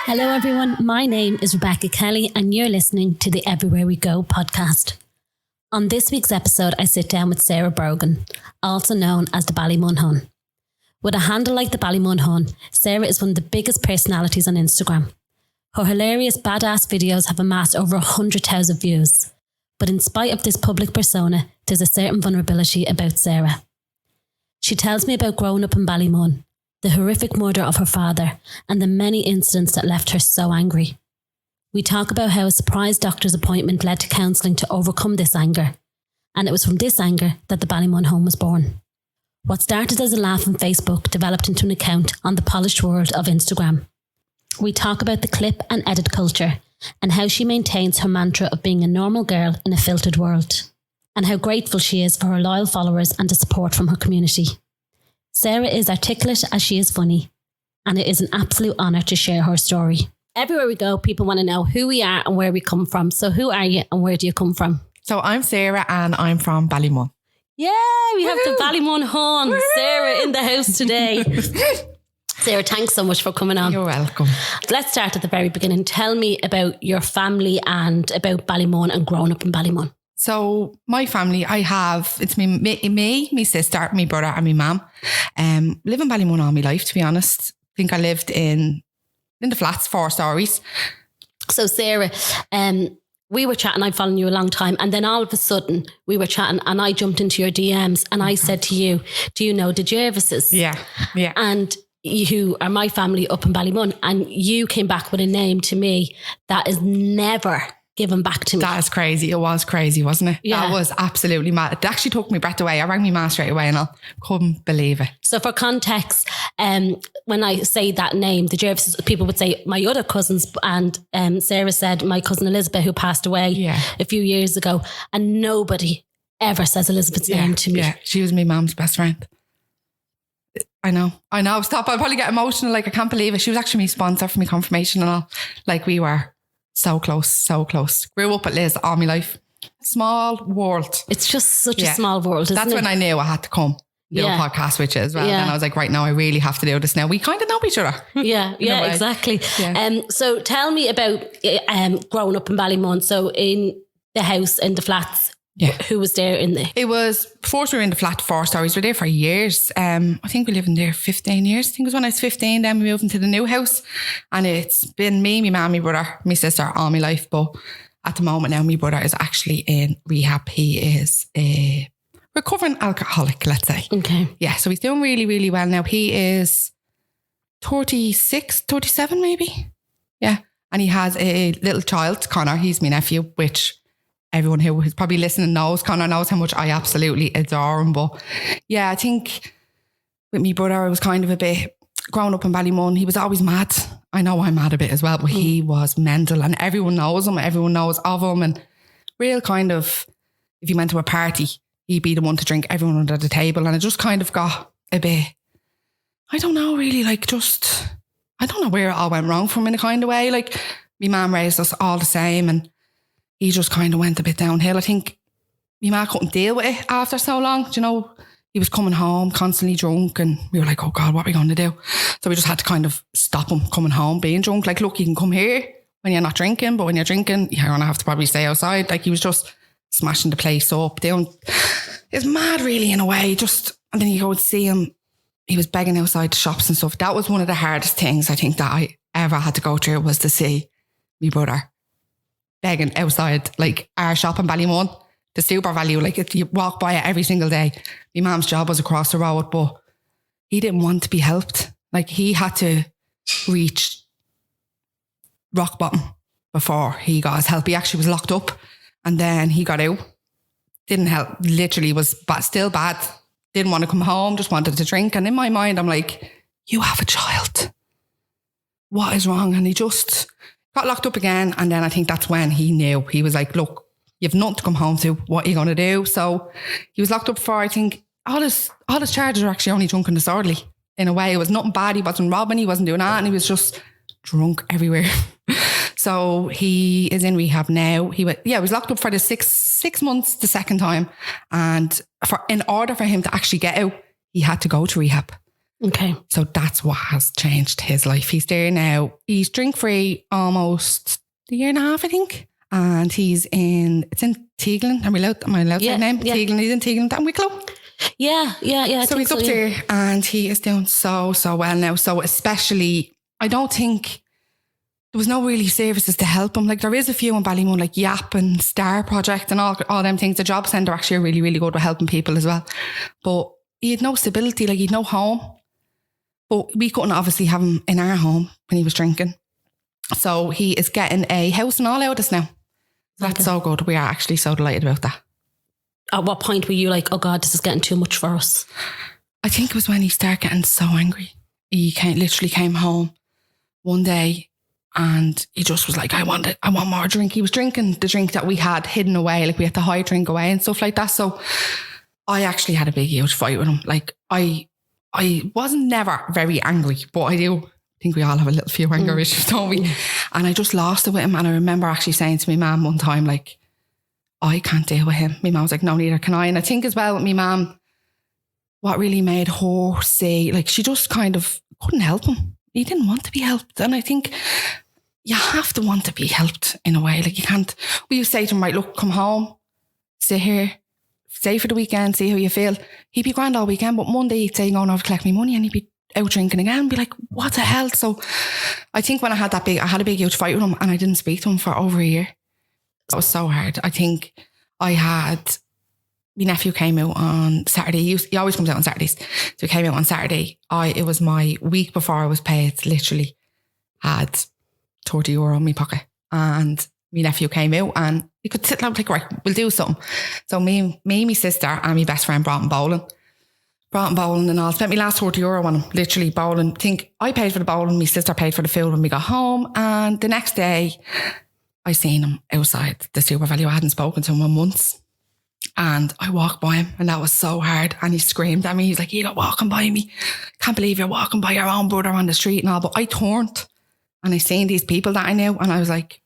Hello everyone, my name is Rebecca Kelly and you're listening to the Everywhere We Go podcast. On this week's episode, I sit down with Sarah Brogan, also known as the Ballymun Hun. With a handle like the Ballymun Hun, Sarah is one of the biggest personalities on Instagram. Her hilarious badass videos have amassed over 100,000 views. But in spite of this public persona, there's a certain vulnerability about Sarah. She tells me about growing up in Ballymun, the horrific murder of her father, and the many incidents that left her so angry. We talk about how a surprise doctor's appointment led to counselling to overcome this anger. And it was from this anger that the Ballymun Home was born. What started as a laugh on Facebook developed into an account on the polished world of Instagram. We talk about the clip and edit culture and how she maintains her mantra of being a normal girl in a filtered world, and how grateful she is for her loyal followers and the support from her community. Sarah is articulate as she is funny, and it is an absolute honour to share her story. Everywhere we go, people want to know who we are and where we come from. So who are you and where do you come from? So I'm Sarah and I'm from Ballymun. Yeah, we have the Ballymun Hun. Woo-hoo! Sarah in the house today. Sarah, thanks so much for coming on. You're welcome. Let's start at the very beginning. Tell me about your family and about Ballymun and growing up in Ballymun. So my family, it's me, my sister, my brother and my mum. Live in Ballymun all my life, to be honest. I think I lived in the flats, 4 stories. So Sarah, we were chatting, I've followed you a long time, and then all of a sudden we were chatting and I jumped into your DMs and I said to you, do you know the Jervises? Yeah. And you are my family up in Ballymun, and you came back with a name to me that is never given back to me. That is crazy. It was crazy, wasn't it? Yeah. That was absolutely mad. It actually took my breath away. I rang my mum straight away and I couldn't believe it. So for context, when I say that name, the Jervises, people would say my other cousins, and Sarah said my cousin Elizabeth, who passed away a few years ago, and nobody ever says Elizabeth's name to me. Yeah, she was my mum's best friend. I know. Stop. I'll probably get emotional. Like, I can't believe it. She was actually my sponsor for my confirmation and all. Like, we were so close. Grew up at Liz all my life. Small world. It's just such a small world, isn't it? That's when I knew I had to come do a podcast with you as well. And I was like, right now I really have to do this now. We kind of know each other. Yeah, exactly. Yeah. So tell me about growing up in Ballymun. So in the house, in the flats, who was there in the... It was, before we were in the flat 4 stories, we were there for years. I think we lived in there 15 years. I think it was when I was 15, then we moved into the new house. And it's been me, my mum, my brother, my sister all my life. But at the moment now, my brother is actually in rehab. He is a recovering alcoholic, let's say. Okay. Yeah, so he's doing really, really well now. He is 36, 37 maybe. Yeah. And he has a little child, Connor. He's my nephew, which... everyone who is probably listening knows, Connor knows how much I absolutely adore him. But yeah, I think with me brother, I was kind of a bit, growing up in Ballymun, he was always mad. I know I'm mad a bit as well, but he was mental and everyone knows him, everyone knows of him, and real kind of, if you went to a party, he'd be the one to drink everyone under the table. And it just kind of got a bit, I don't know really, like just, I don't know where it all went wrong for him in a kind of way. Like, my mum raised us all the same and he just kind of went a bit downhill. I think my mum couldn't deal with it after so long. You know, he was coming home constantly drunk and we were like, oh God, what are we going to do? So we just had to kind of stop him coming home being drunk. Like, look, you can come here when you're not drinking, but when you're drinking, you're going to have to probably stay outside. Like, he was just smashing the place up, doing, it's mad really in a way. Just, and then you go and see him, he was begging outside the shops and stuff. That was one of the hardest things I think that I ever had to go through, was to see my brother begging outside like our shop in Ballymun, the Super Value. Like, you walk by it every single day. My mum's job was across the road, but he didn't want to be helped. Like, he had to reach rock bottom before he got his help. He actually was locked up and then he got out. Didn't help. Literally was still bad. Didn't want to come home, just wanted to drink. And in my mind, I'm like, you have a child. What is wrong? And he just got locked up again. And then I think that's when he knew. He was like, look, you've nothing to come home to. What are you going to do? So he was locked up for, I think, all his charges were actually only drunk and disorderly. In a way, it was nothing bad. He wasn't robbing. He wasn't doing that. And he was just drunk everywhere. So he is in rehab now. He was locked up for the six months the second time. And in order for him to actually get out, he had to go to rehab. Okay. So that's what has changed his life. He's there now. He's drink-free almost a year and a half, I think. And it's in Teaglin. Am I allowed to say the name? Yeah. Teaglin. He's in Teaglin, that Wicklow. Yeah. So he's up there and he is doing so well now. So especially, I don't think there was no really services to help him. Like there is a few in Ballymun, like YAP and Star Project and all them things. The job centre actually are really, really good with helping people as well. But he had no stability, like he had no home. But we couldn't obviously have him in our home when he was drinking. So he is getting a house and all out of us now. That's so good. We are actually so delighted about that. At what point were you like, oh God, this is getting too much for us? I think it was when he started getting so angry. He literally came home one day and he just was like, I want more drink. He was drinking the drink that we had hidden away. Like we had to hide drink away and stuff like that. So I actually had a big, huge fight with him. Like I wasn't never very angry, but I do think we all have a little few anger issues, don't we? And I just lost it with him. And I remember actually saying to my mum one time, like, I can't deal with him. My mum was like, no, neither can I. And I think as well with my mum, what really made her say, like, she just kind of couldn't help him. He didn't want to be helped. And I think you have to want to be helped in a way. Like you can't, you say to him, right, look, come home, stay here, stay for the weekend, see how you feel. He'd be grand all weekend, but Monday he'd say, going over to collect me money and he'd be out drinking again and be like, what the hell? So I think when I had a big huge fight with him and I didn't speak to him for over a year. That was so hard. I think my nephew came out on Saturday. He always comes out on Saturdays. So he came out on Saturday. It was my week before I was paid, literally had €30 in my pocket. And my nephew came out and he could sit down and like, right, we'll do something. So me, my sister and my best friend brought him bowling and all. Spent my last €40 on him, literally bowling. I paid for the bowling, my sister paid for the food when we got home. And the next day, I seen him outside the Super Value. I hadn't spoken to him in months. And I walked by him and that was so hard. And he screamed at me. He's like, you're not walking by me. Can't believe you're walking by your own brother on the street and all. But I turned and I seen these people that I knew and I was like,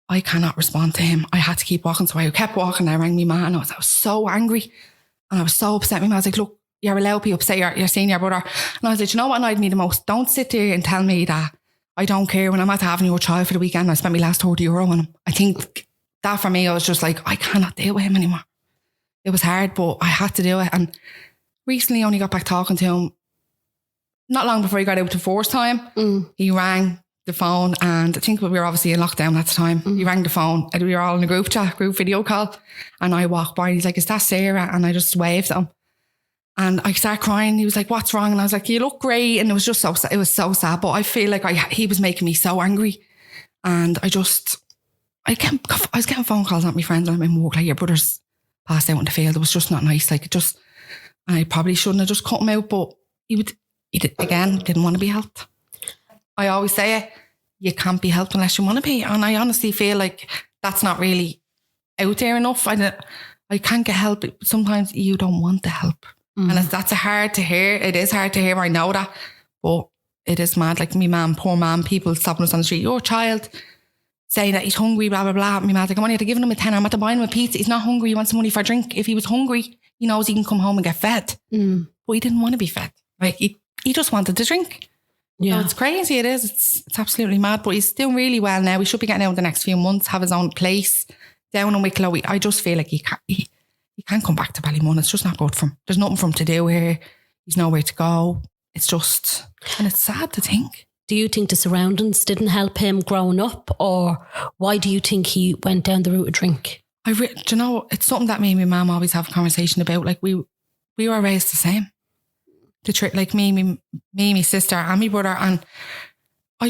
I cannot respond to him. I had to keep walking. So I kept walking. I rang my man and I was so angry. And I was so upset. My man was like, look, you're allowed to be upset. You're seeing your brother. And I was like, you know what annoyed me the most? Don't sit there and tell me that I don't care when I'm at having your child for the weekend. I spent my last €30 on him. I think that for me, I was just like, I cannot deal with him anymore. It was hard, but I had to do it. And recently only got back talking to him. Not long before he got out to force time, he rang the phone and I think we were obviously in lockdown at the time. He rang the phone and we were all in a group video call. And I walked by and he's like, is that Sarah? And I just waved at him. And I started crying. He was like, what's wrong? And I was like, you look great. And it was just so sad. It was so sad. But I feel like he was making me so angry. And I was getting phone calls at my friends and I'm in work, like, your brother's passed out in the field. It was just not nice. Like, and I probably shouldn't have just cut him out, but he didn't want to be helped. I always say it, you can't be helped unless you want to be. And I honestly feel like that's not really out there enough. I can't get help. Sometimes you don't want the help. And that's hard to hear. It is hard to hear. I know that. But it is mad. Like me mum, poor mum, people stopping us on the street. Your child saying that he's hungry, blah, blah, blah. My mum's like, I'm only giving him a tenner. I'm at to buying him a pizza. He's not hungry. He wants some money for a drink. If he was hungry, he knows he can come home and get fed. But he didn't want to be fed. Like he just wanted to drink. Yeah. So it's crazy. It is. It's absolutely mad. But he's doing really well now. He should be getting out in the next few months, have his own place down in Wicklow. I just feel like he can't come back to Ballymun. It's just not good for him. There's nothing for him to do here. He's nowhere to go. It's just, and it's sad to think. Do you think the surroundings didn't help him growing up, or why do you think he went down the route of drink? Do you know, it's something that me and my mum always have a conversation about. Like we were raised the same. Like me, my sister and my brother. And I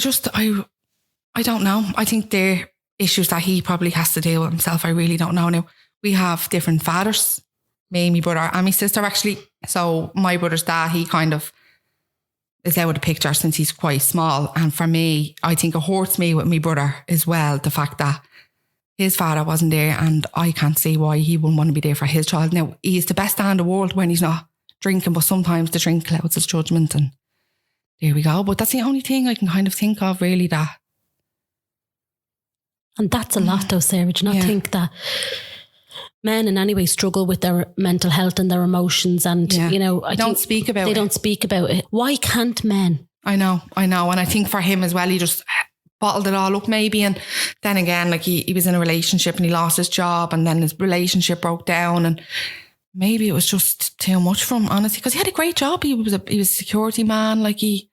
don't know. I think they're issues that he probably has to deal with himself. I really don't know now. We have different fathers, me, my brother and my sister actually. So my brother's dad, he kind of is out of the picture since he's quite small. And for me, I think it hurts me with my brother as well, the fact that his father wasn't there and I can't see why he wouldn't want to be there for his child. Now, he's the best dad in the world when he's not drinking, but sometimes the drink clouds his judgment and there we go. But that's the only thing I can kind of think of really that. And that's a lot though, Sarah. Do you not think that men in any way struggle with their mental health and their emotions, and you know, they don't speak about it. Why can't men? I know, and I think for him as well, he just bottled it all up maybe, and then again, like he was in a relationship and he lost his job, and then his relationship broke down, and maybe it was just too much for him, honestly, because he had a great job. He was a security man, like he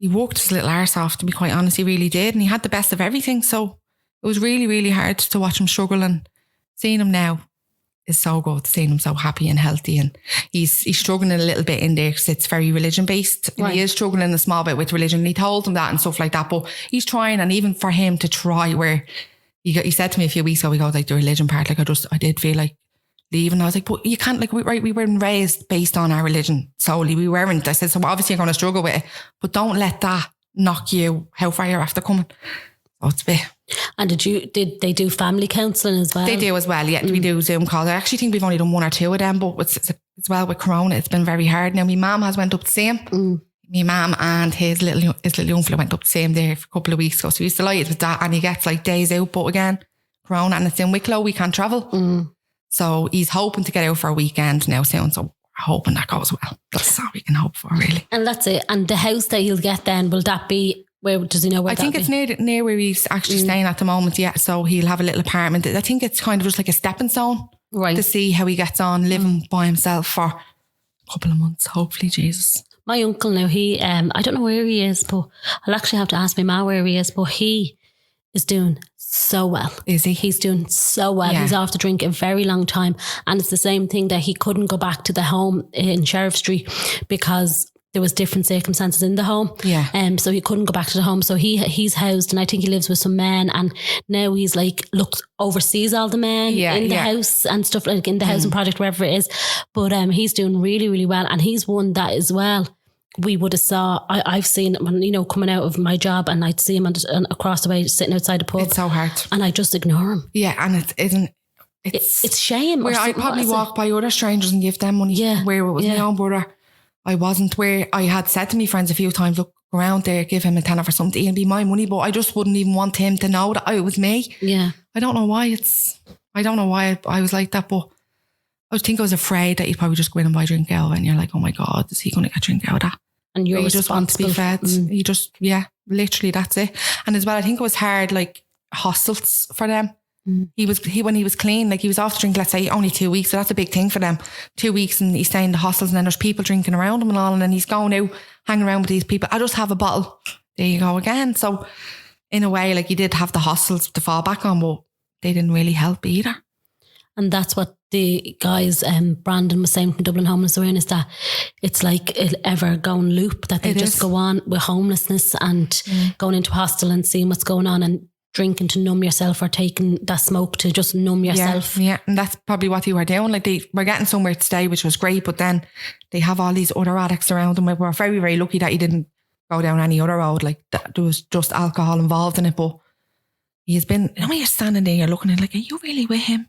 worked his little arse off, to be quite honest, he really did, and he had the best of everything. So it was really, really hard to watch him struggle, and seeing him now is so good, seeing him so happy and healthy. And he's struggling a little bit in there because it's very religion based. Right. He is struggling a small bit with religion. He told him that and stuff like that, but he's trying. And even for him to try, where he said to me a few weeks ago, he goes like, the religion part, like I did feel like leaving. I was like, but you can't, like, we weren't raised based on our religion solely. We weren't. I said, so obviously you're going to struggle with it, but don't let that knock you how far you're after coming. So it's a bit. And did they do family counselling as well? They do as well, yeah. We do Zoom calls. I actually think we've only done 1 or 2 of them, but it's as well with Corona, it's been very hard. Now my mum has went up to see him. My mum and his little young fella went up to see him there for a couple of weeks ago. So he's delighted with that, and he gets like days out, but again, Corona, and it's in Wicklow, we can't travel. So he's hoping to get out for a weekend now soon. So we're hoping that goes well. That's all we can hope for, really. And that's it. And the house that he'll get then, will that be, where does he know where I think it's near where he's actually staying at the moment, yeah. So he'll have a little apartment. I think it's kind of just like a stepping stone, right, to see how he gets on living by himself for a couple of months, hopefully, Jesus. My uncle now, he, I don't know where he is, but I'll actually have to ask my ma where he is, but he is doing so well. Is he? He's doing so well. Yeah. He's off to drink a very long time. And it's the same thing that he couldn't go back to the home in Sheriff Street because there was different circumstances in the home. Yeah. So he couldn't go back to the home. So he's housed, and I think he lives with some men, and now he's like oversees all the men in the house and stuff, like in the housing project, wherever it is. But he's doing really, really well. And he's one that as well, we would have saw, I've seen when, you know, coming out of my job, and I'd see him across the way sitting outside the pub. It's so hard. And I just ignore him. Yeah. And it's shame. Where I'd probably walk by other strangers and give them money. Yeah. Where it was my own brother, I wasn't. Where I had said to my friends a few times, look, go around there, give him a tenner for something, it'll be my money, but I just wouldn't even want him to know that it was me. Yeah. I don't know why I was like that, but I think I was afraid that he'd probably just go in and buy a drink out, and you're like, oh my God, is he going to get a drink out of that? And you just want to be fed. You just, literally that's it. And as well, I think it was hard, like hostels for them. When he was clean, like he was off to drink, let's say only 2 weeks. So that's a big thing for them. 2 weeks, and he's staying in the hostels, and then there's people drinking around him and all. And then he's going out, hanging around with these people. I just have a bottle. There you go again. So in a way, like he did have the hostels to fall back on, but they didn't really help either. And that's what the guys, Brandon was saying from Dublin Homeless Awareness, that it's like an ever going loop, that they just go on with homelessness and going into hostel and seeing what's going on and drinking to numb yourself, or taking that smoke to just numb yourself. Yeah, and that's probably what they were doing. Like they were getting somewhere to stay, which was great, but then they have all these other addicts around them. We were very, very lucky that he didn't go down any other road. Like there was just alcohol involved in it, but he's been, you know, you're standing there, you're looking at like, are you really with him?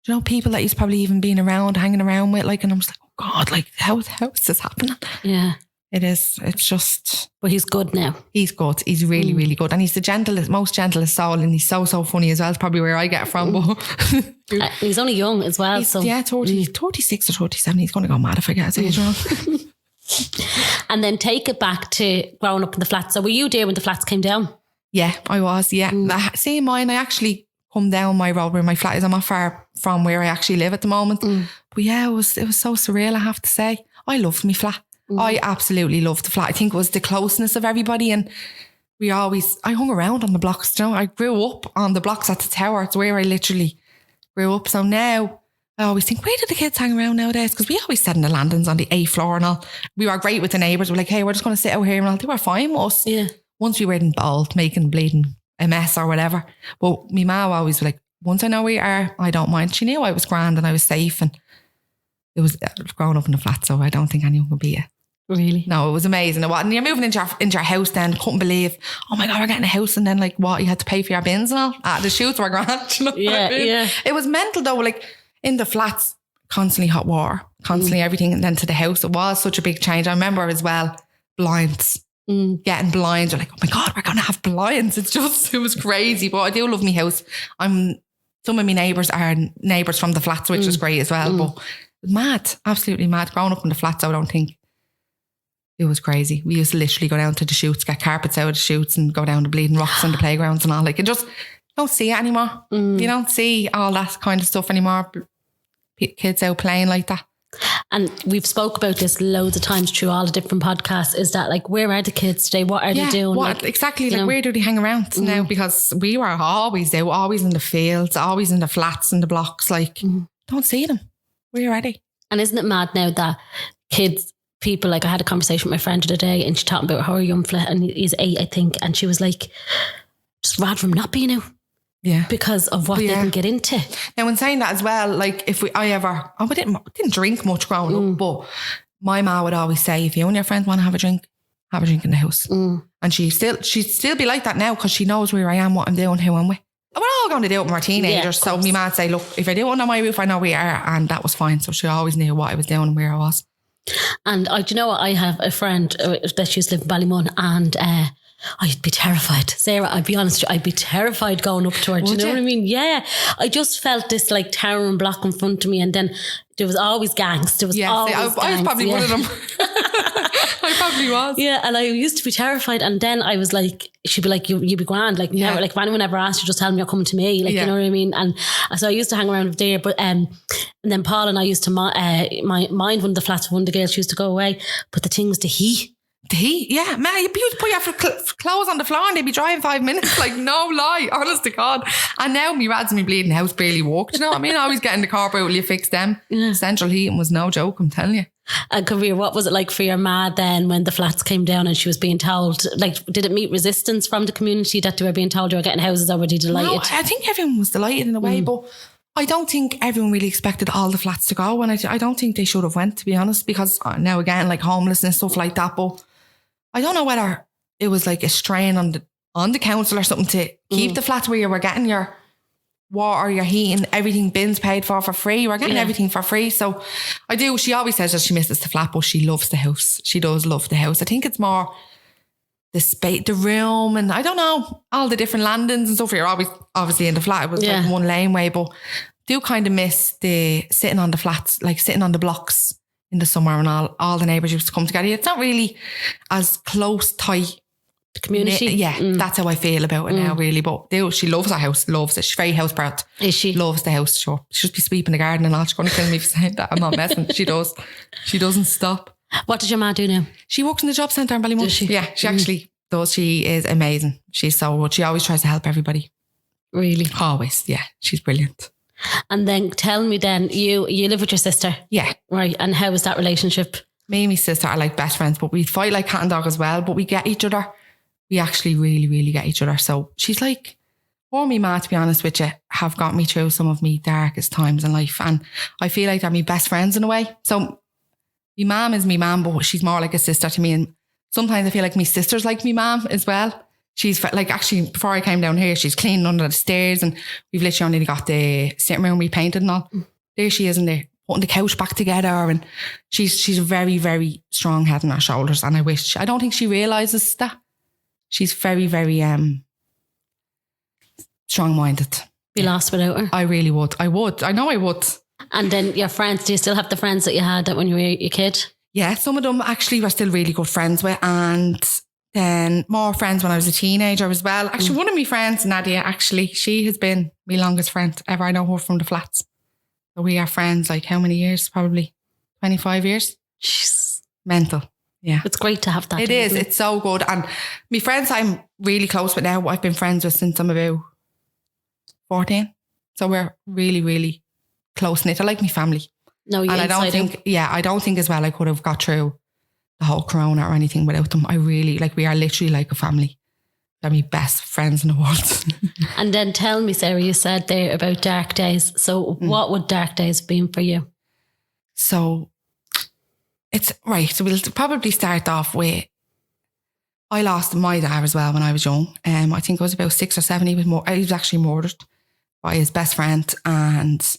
Do you know, people that he's probably even been around, hanging around with, like, and I'm just like, oh God, like how is this happening? Yeah. It is. It's just. But he's good now. He's good. He's really, really good. And he's the most gentlest soul, and he's so funny as well. It's probably where I get it from. But he's only young as well. So 36 or 37. He's going to go mad if I get his age wrong. And then take it back to growing up in the flats. So were you there when the flats came down? Yeah, I was. Yeah. See, mine, I actually come down my road where my flat is. I'm not far from where I actually live at the moment. But yeah, it was so surreal, I have to say. I loved my flat. I absolutely loved the flat. I think it was the closeness of everybody, and I hung around on the blocks. You know, I grew up on the blocks at the tower. It's where I literally grew up. So now I always think, where do the kids hang around nowadays? Because we always sat in the landings on the 8th floor and all. We were great with the neighbours. We're like, hey, we're just going to sit out here and all. They were fine with us. Yeah. Once we were in Bald, making bleeding a mess or whatever. But my ma always was like, once I know where you are, I don't mind. She knew I was grand and I was safe, and it was growing up in the flat, so I don't think anyone would beat it. Really? No, it was amazing. And you're moving into your house then, couldn't believe, oh my God, we're getting a house, and then like what, you had to pay for your bins and all? The shoots were grand. You know what I mean? Yeah. It was mental though, like in the flats, constantly hot water, constantly everything, and then to the house, it was such a big change. I remember as well, blinds. Getting blinds, you're like, oh my God, we're going to have blinds. It was crazy. But I do love my house. I'm some of my neighbours are neighbours from the flats, which is great as well. But mad, absolutely mad. Growing up in the flats, I don't think it was crazy. We used to literally go down to the shoots, get carpets out of the shoots and go down to bleeding rocks on the playgrounds and all. Like, you just don't see it anymore. You don't see all that kind of stuff anymore. Kids out playing like that. And we've spoke about this loads of times through all the different podcasts, is that like, where are the kids today? What are they doing? Exactly. Like, where do they hang around now? Because we were always out, always in the fields, always in the flats and the blocks. Like, don't see them. Where are they? And isn't it mad now that people, like, I had a conversation with my friend the other day and she talked about her young fella, and he's 8, I think. And she was like, just rather from not being out. Yeah. Because of what they can get into. Now, in saying that as well, like, we didn't drink much growing up, but my ma would always say, if you and your friends want to have a drink in the house. And she'd still be like that now, because she knows where I am, what I'm doing, who I'm with. We're all going to do it when we're teenagers. So my ma'd say, look, if I do it under my roof, I know where you are. And that was fine. So she always knew what I was doing and where I was. And do you know what? I have a friend that used to live in Ballymun, and I'd be terrified. Sarah, I'd be honest, I'd be terrified going up to her. Do you know what I mean? Yeah. I just felt this like towering block in front of me, and then there was always gangs. There was always gangs. I was probably one of them. I probably was. Yeah, and I used to be terrified, and then I was like, she'd be like, you be grand. Like, never, like, if anyone ever asked you, just tell them you're coming to me. Like, you know what I mean? And so I used to hang around with there, but and then Paul and I used to mind one of the flats. One of the girls used to go away, but the thing was the heat. The heat, yeah, man, you'd put your clothes on the floor and they'd be dry in 5 minutes. Like, no lie, honest to God. And now me rads and me bleeding house barely walk. Do you know what I mean? I always get in the car, but will you fix them? Yeah. Central heating was no joke, I'm telling you. And Kabir, what was it like for your ma then when the flats came down and she was being told, like, did it meet resistance from the community that they were being told they were getting houses already delighted? No, I think everyone was delighted in a way, but I don't think everyone really expected all the flats to go. And I don't think they should have went, to be honest, because now again, like homelessness, stuff like that. But I don't know whether it was like a strain on the council or something to keep the flats where you were getting your water, your heating, everything, bins paid for free. You were getting everything for free. So she always says that she misses the flat, but she loves the house. She does love the house. I think it's more the space, the room, and I don't know, all the different landings and stuff. You're always obviously in the flat. It was like one laneway, but do kind of miss the sitting on the flats, like sitting on the blocks in the summer, and all the neighbours used to come together. It's not really as close, tight community. That's how I feel about it now, really. But she loves her house, loves it. She's very house proud. Is she? Loves the house, sure. She just be sweeping the garden and all. She's going to kill me for saying that. I'm not messing. She does. She doesn't stop. What does your ma do now? She works in the job centre in Ballymun. Does she? Yeah, she actually does. She is amazing. She's so good. She always tries to help everybody. Really? Always, yeah. She's brilliant. And then tell me then, you live with your sister? Yeah. Right. And how was that relationship? Me and my sister are like best friends, but we fight like cat and dog as well, but we get each other. We actually really, really get each other. So she's like, or me ma, to be honest with you, have got me through some of my darkest times in life. And I feel like they're my best friends in a way. So my mum is my mum, but she's more like a sister to me. And sometimes I feel like my sister's like my mum as well. She's like, actually, before I came down here, she's cleaning under the stairs, and we've literally only got the sitting room repainted and all. There she is in there, putting the couch back together, and she's a very, very strong head on her shoulders. And I don't think she realises that. She's very, very strong-minded. Be lost without her? I really would. I know I would. And then your friends, do you still have the friends that you had when you were a kid? Yeah, some of them actually we're still really good friends with, and then more friends when I was a teenager as well. Actually, one of my friends, Nadia, actually, she has been my longest friend ever. I know her from the flats. So we are friends like how many years? Probably 25 years. Jeez. Mental. Yeah. It's great to have that. It is. It's so good. And my friends I'm really close with now, I've been friends with since I'm about 14. So we're really, really close knit. I like my family. No, and I don't think as well I could have got through the whole corona or anything without them. I really, like, we are literally like a family. They're my best friends in the world. And then tell me, Sarah, you said there about dark days. So what would dark days have been for you? So it's right. So we'll probably start off with, I lost my dad as well when I was young. I think I was about 6 or 7. He was actually murdered by his best friend, and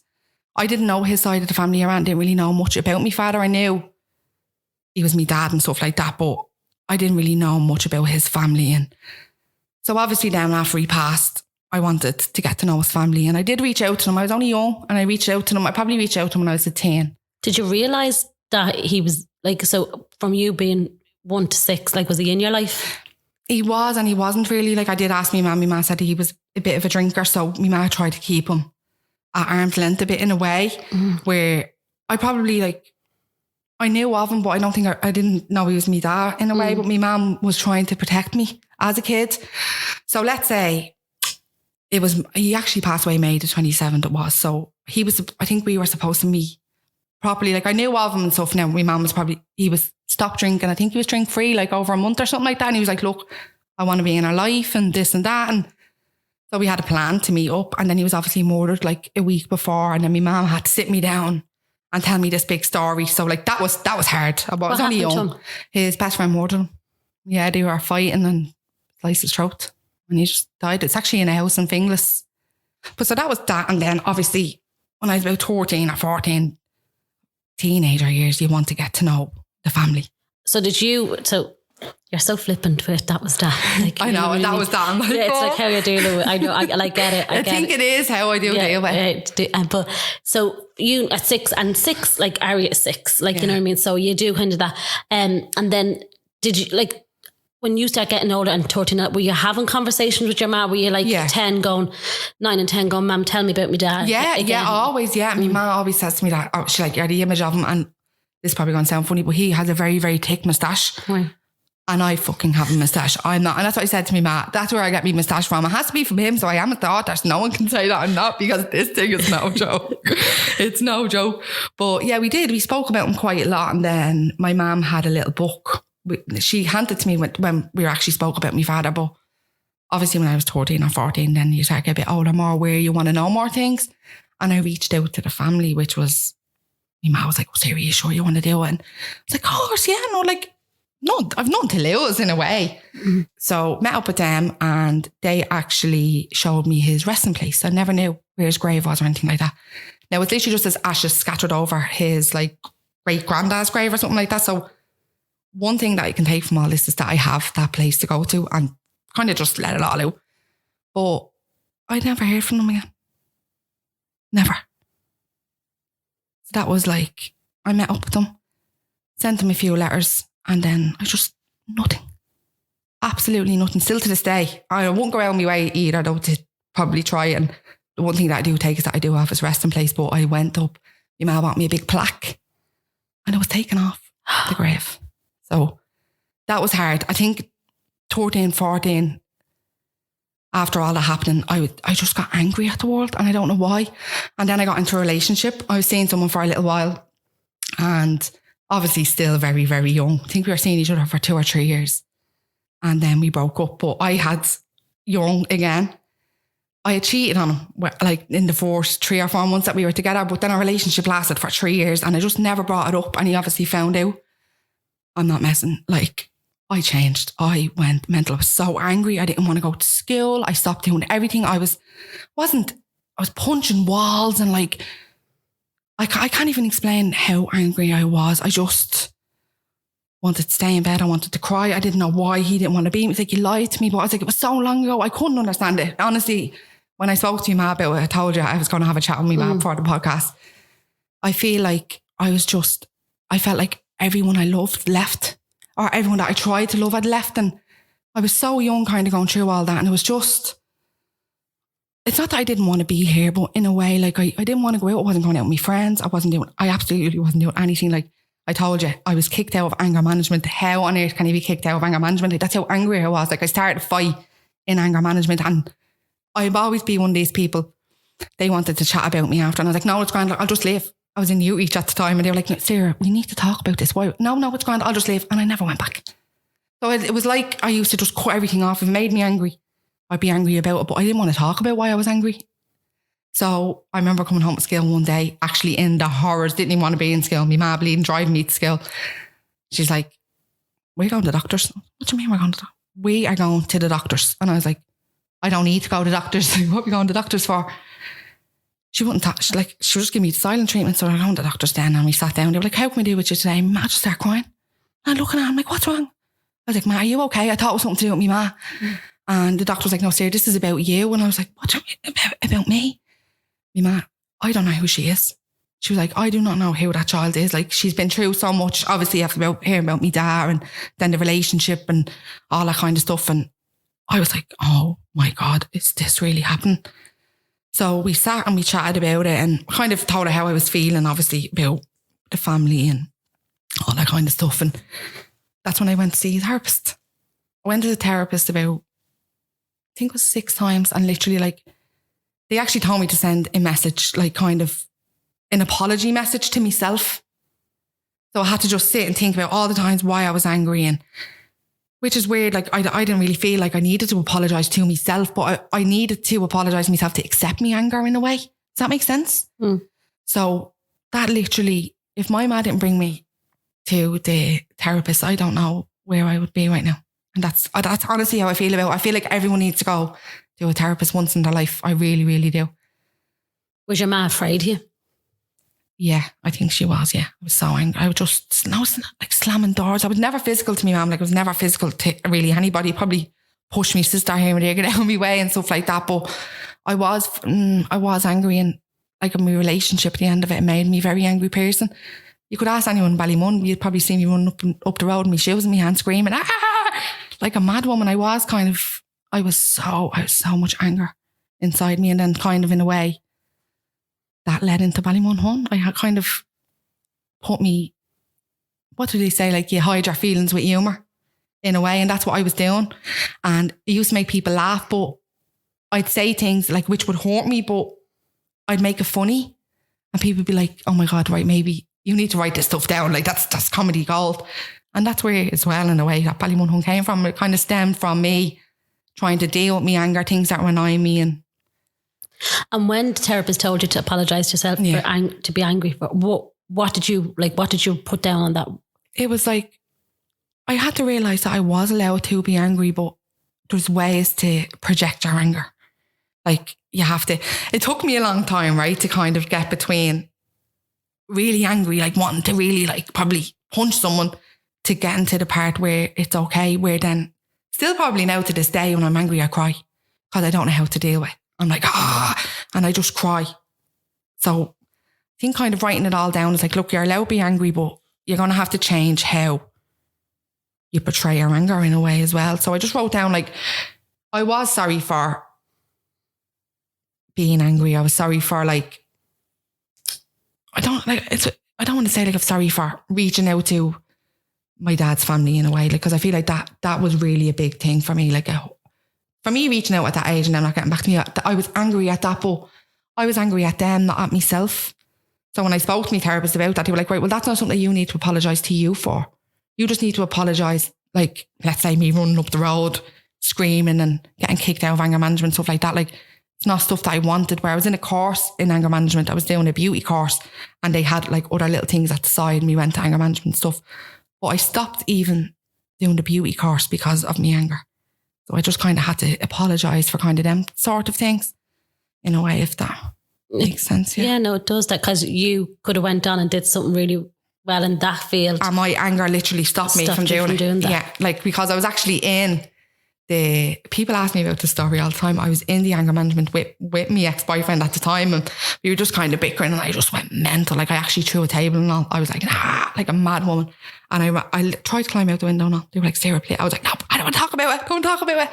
I didn't know his side of the family around. Didn't really know much about my father. I knew he was my dad and stuff like that, but I didn't really know much about his family. And so obviously then after he passed, I wanted to get to know his family. And I did reach out to him. I was only young and I reached out to him. I probably reached out to him when I was 10. Did you realise that he was like, so from you being 1 to 6, like was he in your life? He was and he wasn't really. Like I did ask my mum said he was a bit of a drinker. So my mum tried to keep him at arm's length a bit in a way where I probably like, I knew of him, but I don't think I didn't know he was me dad in a way, but my mum was trying to protect me as a kid. So let's say he actually passed away May the 27th it was. So I think we were supposed to meet properly. Like I knew of him and stuff. Now my mum he was stopped drinking. I think he was drink free like over a month or something like that. And he was like, look, I want to be in her life and this and that. And so we had a plan to meet up. And then he was obviously murdered like a week before. And then my mum had to sit me down and tell me this big story. So like that was hard. I was only young. His best friend murdered him. Yeah, they were fighting and sliced his throat. And he just died. It's actually in a house in Finglas. But so that was that. And then obviously when I was about 13 or 14, teenager years, you want to get to know the family. So you're so flippant with that was that. Like, I know, and that was that. Like, yeah, it's like how you're dealing with. I know, I like get it. I think it is how I do deal with it. But so you at 6 and 6, like Ari at 6, like you know what I mean. So you do kind of that, and then did you like when you start getting older and 13? Were you having conversations with your mom? Were you like 9 and 10 going, Mom, tell me about my dad? Yeah, always. Yeah, my mom always says to me that she's like, you're the image of him, and this is probably going to sound funny, but he has a very, very thick moustache. Right. And I fucking have a moustache. I'm not. And that's what I said to me, Ma. That's where I get my moustache from. It has to be from him. So I am a daughter. No one can say that I'm not, because this thing is no joke. It's no joke. But yeah, we did. We spoke about him quite a lot. And then my mum had a little book. She handed to me when we actually spoke about my father. But obviously when I was 13 or 14, then you start getting a bit older, more aware, you want to know more things. And I reached out to the family, which was, my mum was like, oh, Sarah, are you sure you want to do it? And I was like, of course, yeah. No, like, no, I've nothing to lose in a way. Mm-hmm. So met up with them and they actually showed me his resting place. I never knew where his grave was or anything like that. Now it's literally just his ashes scattered over his like great granddad's grave or something like that. So one thing that I can take from all this is that I have that place to go to and kind of just let it all out. But I never heard from them again. Never. So that was like, I met up with them, sent them a few letters, and then I just, nothing. Absolutely nothing. Still to this day. I won't go out of my way either though to probably try. And the one thing that I do take is that I do have his resting place, but I went up, my mum bought me a big plaque and it was taken off the grave. So that was hard. I think 13, 14, after all that happening, I just got angry at the world and I don't know why. And then I got into a relationship. I was seeing someone for a little while and obviously still very, very young. I think we were seeing each other for 2 or 3 years. And then we broke up. But I had young again. I had cheated on him like in the first 3 or 4 months that we were together. But then our relationship lasted for 3 years and I just never brought it up. And he obviously found out. I'm not messing. Like, I changed. I went mental. I was so angry. I didn't want to go to school. I stopped doing everything. I was punching walls and like, I can't even explain how angry I was. I just wanted to stay in bed. I wanted to cry. I didn't know why he didn't want to be. It's like, he lied to me, but I was like, it was so long ago. I couldn't understand it. Honestly, when I spoke to your mum about it, I told you I was going to have a chat with my mum before the podcast. I feel like I felt like everyone I loved left, or everyone that I tried to love had left. And I was so young kind of going through all that. And it was just, it's not that I didn't want to be here, but in a way, like I didn't want to go out. I wasn't going out with my friends. I absolutely wasn't doing anything. Like I told you, I was kicked out of anger management. How on earth can you be kicked out of anger management? Like, that's how angry I was. Like I started a fight in anger management and I'd always be one of these people. They wanted to chat about me after and I was like, no, it's grand. Like, I'll just leave. I was in Uteach at the time and they were like, Sarah, we need to talk about this. Why? No, it's grand. I'll just leave. And I never went back. So it was like I used to just cut everything off. If it made me angry, I'd be angry about it, but I didn't want to talk about why I was angry. So I remember coming home from school one day, actually in the horrors, didn't even want to be in school. My mum bleeding, driving me to school. She's like, we're going to the doctors. What do you mean we're going to the doctors? We are going to the doctors. And I was like, I don't need to go to the doctors. What are we going to the doctors for? She wouldn't touch. She would just give me silent treatment. So I went to the doctors then and we sat down. They were like, how can we do with you today? Ma just started crying. And I'm looking at her, I'm like, what's wrong? I was like, Ma, are you okay? I thought it was something to do with me, Ma. And the doctor was like, no, Sarah, this is about you. And I was like, what do you mean about me? My man, I don't know who she is. She was like, I do not know who that child is. Like, she's been through so much, obviously, after hearing about me dad and then the relationship and all that kind of stuff. And I was like, oh my God, is this really happening? So we sat and we chatted about it and kind of told her how I was feeling, obviously, about the family and all that kind of stuff. And that's when I went to see a therapist. I went to the therapist about, I think it was 6 times, and literally like, they actually told me to send a message, like kind of an apology message to myself. So I had to just sit and think about all the times why I was angry, and which is weird. Like I didn't really feel like I needed to apologise to myself, but I needed to apologise to myself to accept my anger in a way. Does that make sense? So that literally, if my mad didn't bring me to the therapist, I don't know where I would be right now. And that's honestly how I feel about it. I feel like everyone needs to go to a therapist once in their life. I really, really do. Was your ma afraid of you? Yeah, I think she was, yeah. I was so angry. I was like slamming doors. I was never physical to my mum. Like, I was never physical to really anybody. Probably pushed my sister here and there, get out of my way and stuff like that. But I was angry, and like in my relationship at the end of it made me a very angry person. You could ask anyone in Ballymun, you'd probably see me running up the road with my shoes in my hand screaming, like a mad woman. I was so much anger inside me, and then kind of in a way that led into Ballymun Hun. I had kind of put me, what do they say? Like, you hide your feelings with humour in a way. And that's what I was doing. And it used to make people laugh, but I'd say things like which would hurt me, but I'd make it funny. And people would be like, oh my God, right, maybe you need to write this stuff down. Like, that's comedy gold. And that's where as well, in a way, that Ballymun Hun came from. It kind of stemmed from me trying to deal with me anger, things that were annoying me. And when the therapist told you to apologise to yourself to be angry for, what did you put down on that? It was like, I had to realise that I was allowed to be angry, but there's ways to project your anger. Like, you have to, it took me a long time, right, to kind of get between really angry, like wanting to really like probably punch someone, to get into the part where it's okay, where then still probably now to this day when I'm angry, I cry because I don't know how to deal with it. I'm like, and I just cry. So I think kind of writing it all down is like, look, you're allowed to be angry, but you're going to have to change how you portray your anger in a way as well. So I just wrote down, like, I was sorry for being angry. I was sorry for, like, I don't want to say like I'm sorry for reaching out to my dad's family in a way, like, because I feel like that was really a big thing for me. Like, for me reaching out at that age and them not getting back to me, I was angry at that, but I was angry at them, not at myself. So when I spoke to my therapist about that, they were like, right, well, that's not something you need to apologise to you for. You just need to apologise, like, let's say me running up the road, screaming and getting kicked out of anger management, stuff like that. Like, it's not stuff that I wanted. Where I was in a course in anger management, I was doing a beauty course, and they had like other little things at the side, and we went to anger management stuff. But I stopped even doing the beauty course because of my anger. So I just kind of had to apologise for kind of them sort of things in a way, if that makes sense. Yeah, no, it does that, because you could have went on and did something really well in that field. And my anger literally stopped me from doing that. Yeah, like, because I was actually in people ask me about the story all the time. I was in the anger management with my ex-boyfriend at the time, and we were just kind of bickering, and I just went mental. Like, I actually threw a table and all. I was like, like a mad woman. And I tried to climb out the window and all. They were like, Sarah, please. I was like, no, I don't want to talk about it. Go and talk about it.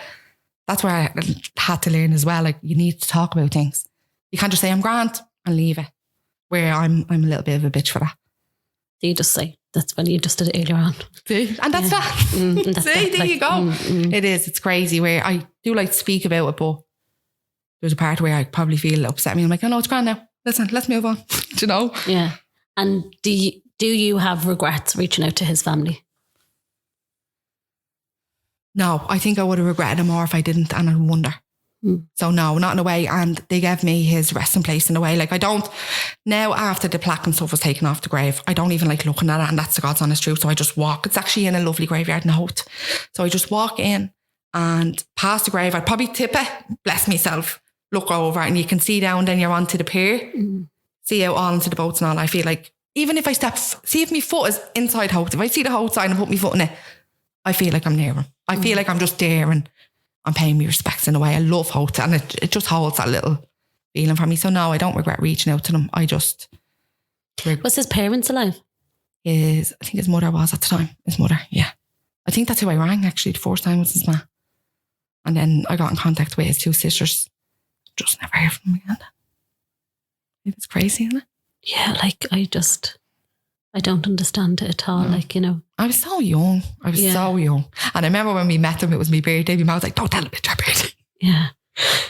That's where I had to learn as well. Like, you need to talk about things. You can't just say I'm grand and leave it. Where I'm a little bit of a bitch for that. You just say, that's when you just did it earlier on. See? And that's that. That's see, there you go. It is. It's crazy where I do like to speak about it, but there's a part where I probably feel upset me. I'm like, oh no, it's grand now. Listen, let's move on. Do you know? Yeah. And do you have regrets reaching out to his family? No, I think I would have regretted it more if I didn't, and I wonder. So no, not in a way. And they gave me his resting place in a way. Like, I don't, now after the plaque and stuff was taken off the grave, I don't even like looking at it, and that's the God's honest truth. So I just walk. It's actually in a lovely graveyard in Holt. So I just walk in and past the grave. I'd probably tip it, bless myself, look over, and you can see down, then you're onto the pier, see out all into the boats and all. I feel like even if I see if my foot is inside Holt, if I see the Holt sign and put my foot in it, I feel like I'm near him. I feel like I'm just there, and I'm paying me respects in a way. I love Holt, and it just holds that little feeling for me. So no, I don't regret reaching out to them. I just... Was his parents alive? I think his mother was at the time. His mother, yeah. I think that's who I rang actually. The first time was his ma. And then I got in contact with his two sisters. Just never heard from him again. It's crazy, isn't it? Yeah, like I don't understand it at all. No. Like, you know. I was so young. So young. And I remember when we met them, it was my birthday. My mum was like, don't tell them it's your birthday. Yeah.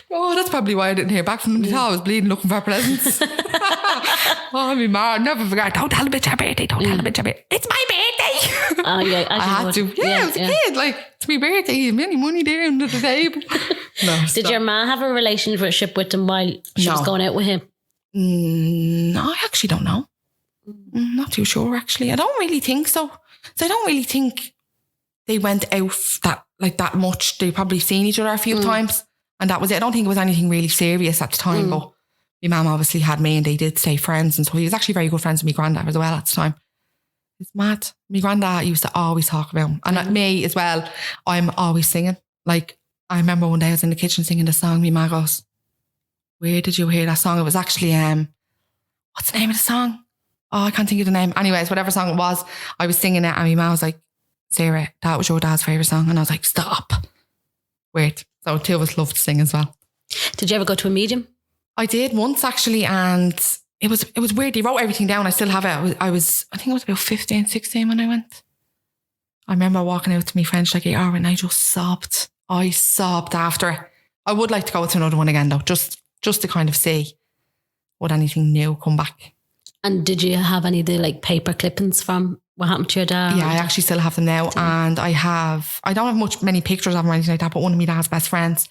Oh, that's probably why I didn't hear back from them. They thought I was bleeding looking for presents. Oh, my mum, I'll never forget. Don't tell them it's your birthday. Don't tell them it's your birthday. It's my birthday. Oh, yeah. I had to. Yeah, I was a kid. Like, it's my birthday. You have any money there under the table? No. Did your ma have a relationship with him while she was going out with him? No, I actually don't know. I'm not too sure, actually. I don't really think so. So I don't really think they went out that much. They probably seen each other a few times, and that was it. I don't think it was anything really serious at the time, but my mum obviously had me and they did stay friends, and so he was actually very good friends with my granddad as well at the time. It's mad. My granddad used to always talk about him, and like me as well. I'm always singing. Like, I remember one day I was in the kitchen singing the song. My ma goes, "Where did you hear that song?" It was actually what's the name of the song? Oh, I can't think of the name. Anyways, whatever song it was, I was singing it, and my ma was like, "Sarah, that was your dad's favourite song." And I was like, "Stop." Weird. So two of us loved to sing as well. Did you ever go to a medium? I did once actually, and it was weird. They wrote everything down. I still have it. I think it was about 15, 16 when I went. I remember walking out to my friend, like, "Oh," and I just sobbed. I sobbed after it. I would like to go to another one again though, just to kind of see would anything new come back. And did you have any of the like paper clippings from what happened to your dad? Yeah, I actually still have them now. And I don't have many pictures of him or anything like that, but one of my dad's best friends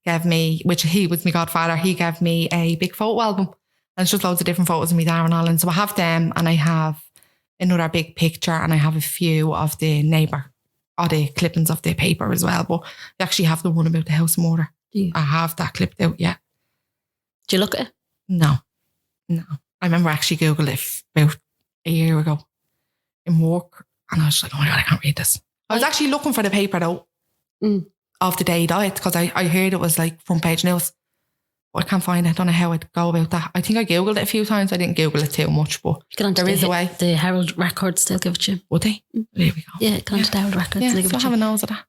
gave me, which he was my godfather, he gave me a big photo album. And it's just loads of different photos of me dad and all. And so I have them, and I have another big picture, and I have a few of the neighbour, or the clippings of the paper as well. But I actually have the one about the house in order. I have that clipped out, yeah. Do you look at it? No. I remember actually Googled it about a year ago in work, and I was like, "Oh my God, I can't read this." I was actually looking for the paper though of the day he died, because I heard it was like front page news. But I can't find it. I don't know how I'd go about that. I think I Googled it a few times. I didn't Google it too much, but there is a way. The Herald Records still give it to you. Would they? There we go. Yeah, go to the Herald Records. Yeah, they give so it I to have a you. nose of that.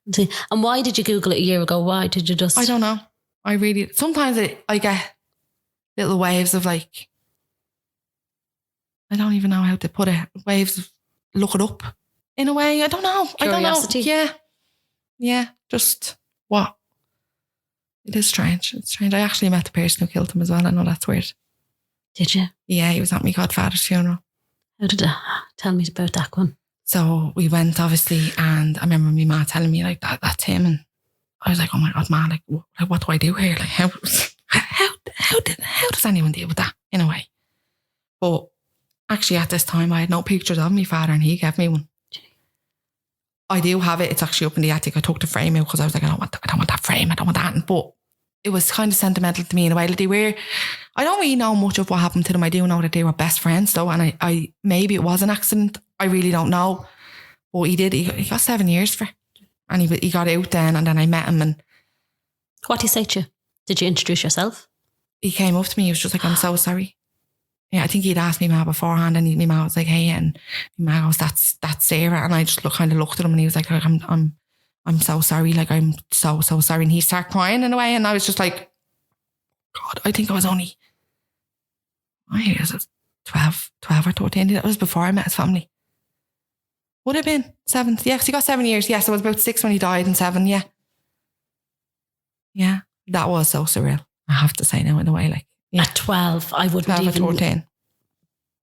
And why did you Google it a year ago? Why did you just... I don't know. I really... Sometimes I get little waves of like... I don't even know how to put it. Waves of look it up in a way. I don't know. Curiosity. I don't know. Yeah. Just what? It is strange. It's strange. I actually met the person who killed him as well. I know that's weird. Did you? Yeah, he was at my godfather's funeral. How did tell me about that one? So we went obviously, and I remember my ma telling me like that's him, and I was like, "Oh my God, ma, like what do I do here? Like how does anyone deal with that in a way?" But actually at this time I had no pictures of my father, and he gave me one. I do have it. It's actually up in the attic. I took the frame out because I was like, I don't want that frame. I don't want that. But it was kind of sentimental to me in a way that they were. I don't really know much of what happened to them. I do know that they were best friends though, and I maybe it was an accident. I really don't know. But he got 7 years for it. And he got out then, and then I met him. And what did he say to you? Did you introduce yourself? He came up to me. He was just like, "I'm so sorry." Yeah, I think he'd asked me ma beforehand, and my ma was like, "Hey," and my ma goes, "That's Sarah." And I just kind of looked at him, and he was like, I'm so sorry. Like, I'm so sorry. And he started crying in a way, and I was just like, God, I think I was only, I was 12 or 13. That was before I met his family. Would have been 7. Yeah, because he got 7 years. Yes, I was about 6 when he died, and 7. Yeah. Yeah, that was so surreal. I have to say now in a way, like. Yeah. At 12, I wouldn't 12 even... or 14.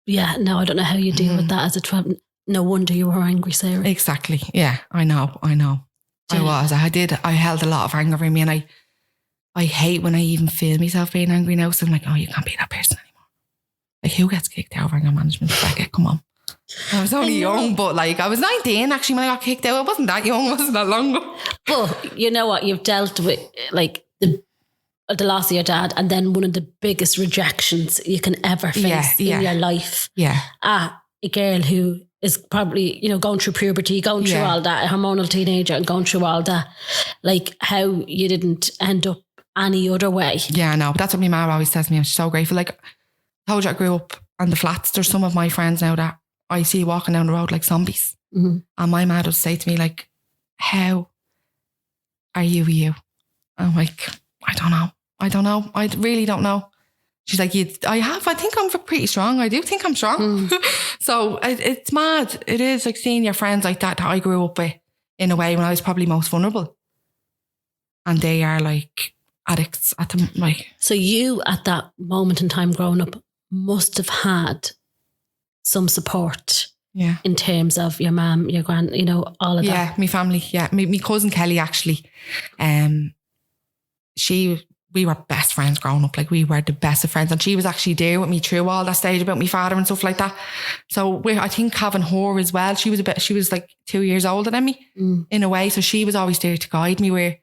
Yeah, no, I don't know how you deal with that as a 12. No wonder you were angry, Sarah. Exactly. Yeah, I know. I held a lot of anger in me, and I hate when I even feel myself being angry now. So I'm like, oh, you can't be that person anymore. Like, who gets kicked out of anger management? Like, come on. I was only young, but like, I was 19 actually when I got kicked out. I wasn't that young, wasn't that long ago. But you know what? You've dealt with like the loss of your dad, and then one of the biggest rejections you can ever face in your life. Yeah. A girl who is probably, you know, going through puberty, going through all that, a hormonal teenager and going through all that, like how you didn't end up any other way. Yeah, no, but that's what my mum always says to me. I'm so grateful. Like, I told you I grew up on the flats. There's some of my friends now that I see walking down the road like zombies. Mm-hmm. And my mum would say to me, like, how are you? I'm like, I don't know. I really don't know. She's like, I think I'm pretty strong. I do think I'm strong. So it's mad. It is like seeing your friends like that I grew up with in a way when I was probably most vulnerable. And they are like addicts at the like. So you at that moment in time growing up must have had some support. Yeah. In terms of your mum, your grand, you know, all of that. Yeah, my family. Yeah. My cousin Kelly actually, we were best friends growing up. Like we were the best of friends, and she was actually there with me through all that stage about my father and stuff like that. So I think having her as well, she was like 2 years older than me in a way. So she was always there to guide me, where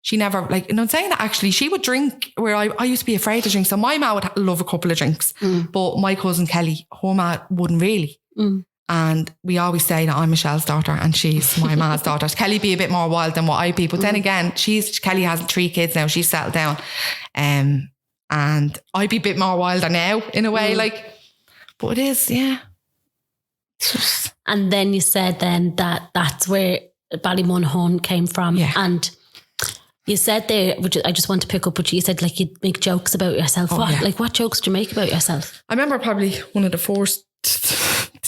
she never like, and I'm saying that actually she would drink where I used to be afraid to drink. So my ma would love a couple of drinks, but my cousin Kelly, her ma wouldn't really. And we always say that I'm Michelle's daughter and she's my ma's daughter. Kelly be a bit more wild than what I be. But then again, Kelly has 3 kids now. She's settled down. And I be a bit more wilder now in a way. Like, but it is, yeah. And then you said then that's where Ballymun Hun came from. Yeah. And you said there, which I just want to pick up what you said, like you'd make jokes about yourself. What jokes do you make about yourself? I remember probably one of the first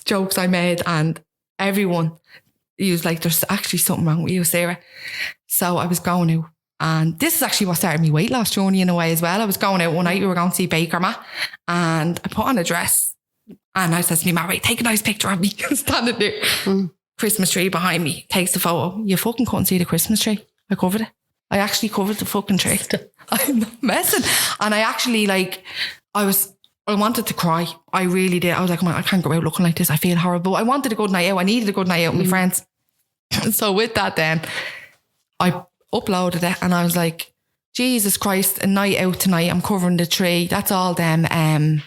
jokes I made, and everyone used like, there's actually something wrong with you, Sarah. So I was going out, and this is actually what started my weight loss journey in a way as well. I was going out one night, we were going to see Baker Ma, and I put on a dress, and I said to me, Ma, right, take a nice picture of me standing there. Christmas tree behind me, takes the photo. You fucking couldn't see the Christmas tree. I covered it. I actually covered the fucking tree. I'm not messing. And I actually I wanted to cry. I really did. I was like, I can't go out looking like this. I feel horrible. I wanted a good night out. I needed a good night out with my friends. So with that then, I uploaded it and I was like, Jesus Christ, a night out tonight. I'm covering the tree. That's all them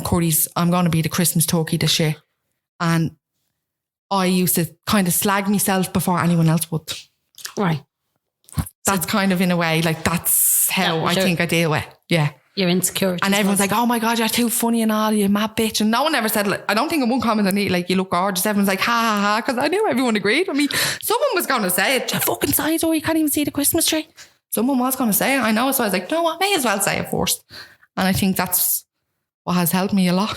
curries. I'm going to be the Christmas turkey this year. And I used to kind of slag myself before anyone else would. Right. That's kind of in a way, like that's how I think I deal with. Yeah. Your insecurity. And everyone's like, oh my God, you're too funny and all, you mad bitch. And no one ever said, like, I don't think in one comment on it, like, you look gorgeous. Everyone's like, ha ha ha, because I knew everyone agreed with me. Someone was going to say it, you fucking size, or you can't even see the Christmas tree. Someone was going to say it, I know. So I was like, no, I may as well say it first. And I think that's what has helped me a lot.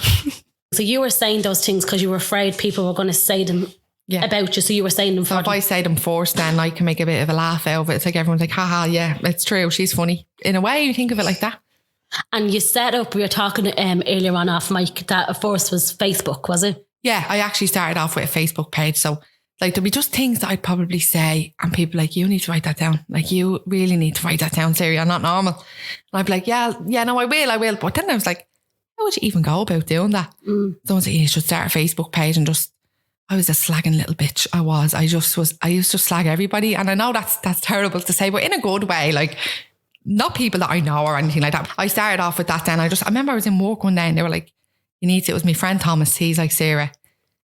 So you were saying those things because you were afraid people were going to say them about you. So you were saying them so if I say them first, then I can make a bit of a laugh out of it. It's like everyone's like, haha, yeah, it's true. She's funny. In a way, you think of it like that. And you set up, we were talking earlier on off mic, that at first was Facebook, was it? Yeah, I actually started off with a Facebook page. So like there'll be just things that I'd probably say and people like, you need to write that down. Like you really need to write that down, Sarah, you're not normal. And I'd be like, yeah, no, I will. But then I was like, how would you even go about doing that? Someone's like, you should start a Facebook page. And just, I was a slagging little bitch. I used to slag everybody. And I know that's terrible to say, but in a good way, like, not people that I know or anything like that. I started off with that then. I remember I was in work one day and they were like, you need to, it was my friend Thomas. He's like, Sarah,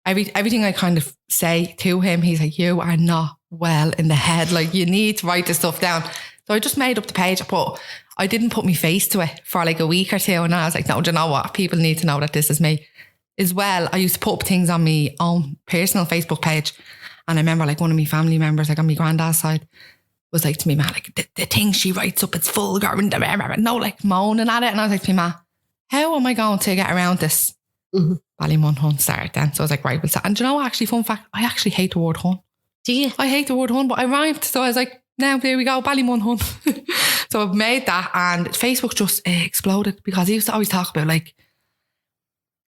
everything I kind of say to him, he's like, you are not well in the head. Like you need to write this stuff down. So I just made up the page. I didn't put my face to it for like a week or 2. And I was like, no, do you know what? People need to know that this is me. As well, I used to put up things on my own personal Facebook page. And I remember like one of my family members, like on my granddad's side, was like to me, ma, like the thing she writes up, it's vulgar and no, like moaning at it. And I was like to me, ma, how am I going to get around this? Ballymun Hun started then. So I was like, right, and do you know what, actually, fun fact, I actually hate the word Hun. Do you? I hate the word Hun, but I rhymed. So I was like, now there we go, Ballymun Hun. So I've made that and Facebook just exploded because he used to always talk about like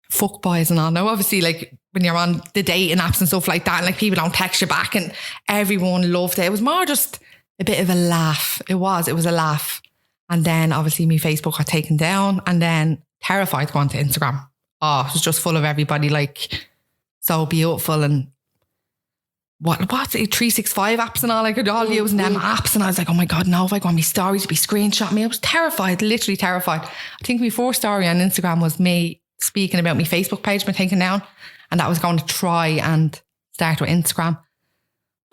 fuck boys and all. Now obviously like when you're on the dating apps and stuff like that and like people don't text you back and everyone loved it. It was more just a bit of a laugh. It was a laugh. And then obviously my Facebook got taken down and then terrified going to Instagram. Oh, it was just full of everybody like so beautiful and what's it, 365 apps and all, like all using them apps. And I was like, oh my God, no, if I go on my stories to be screenshot me. I was terrified, literally terrified. I think my first story on Instagram was me speaking about my Facebook page being taken down. and that I was going to try and start with Instagram.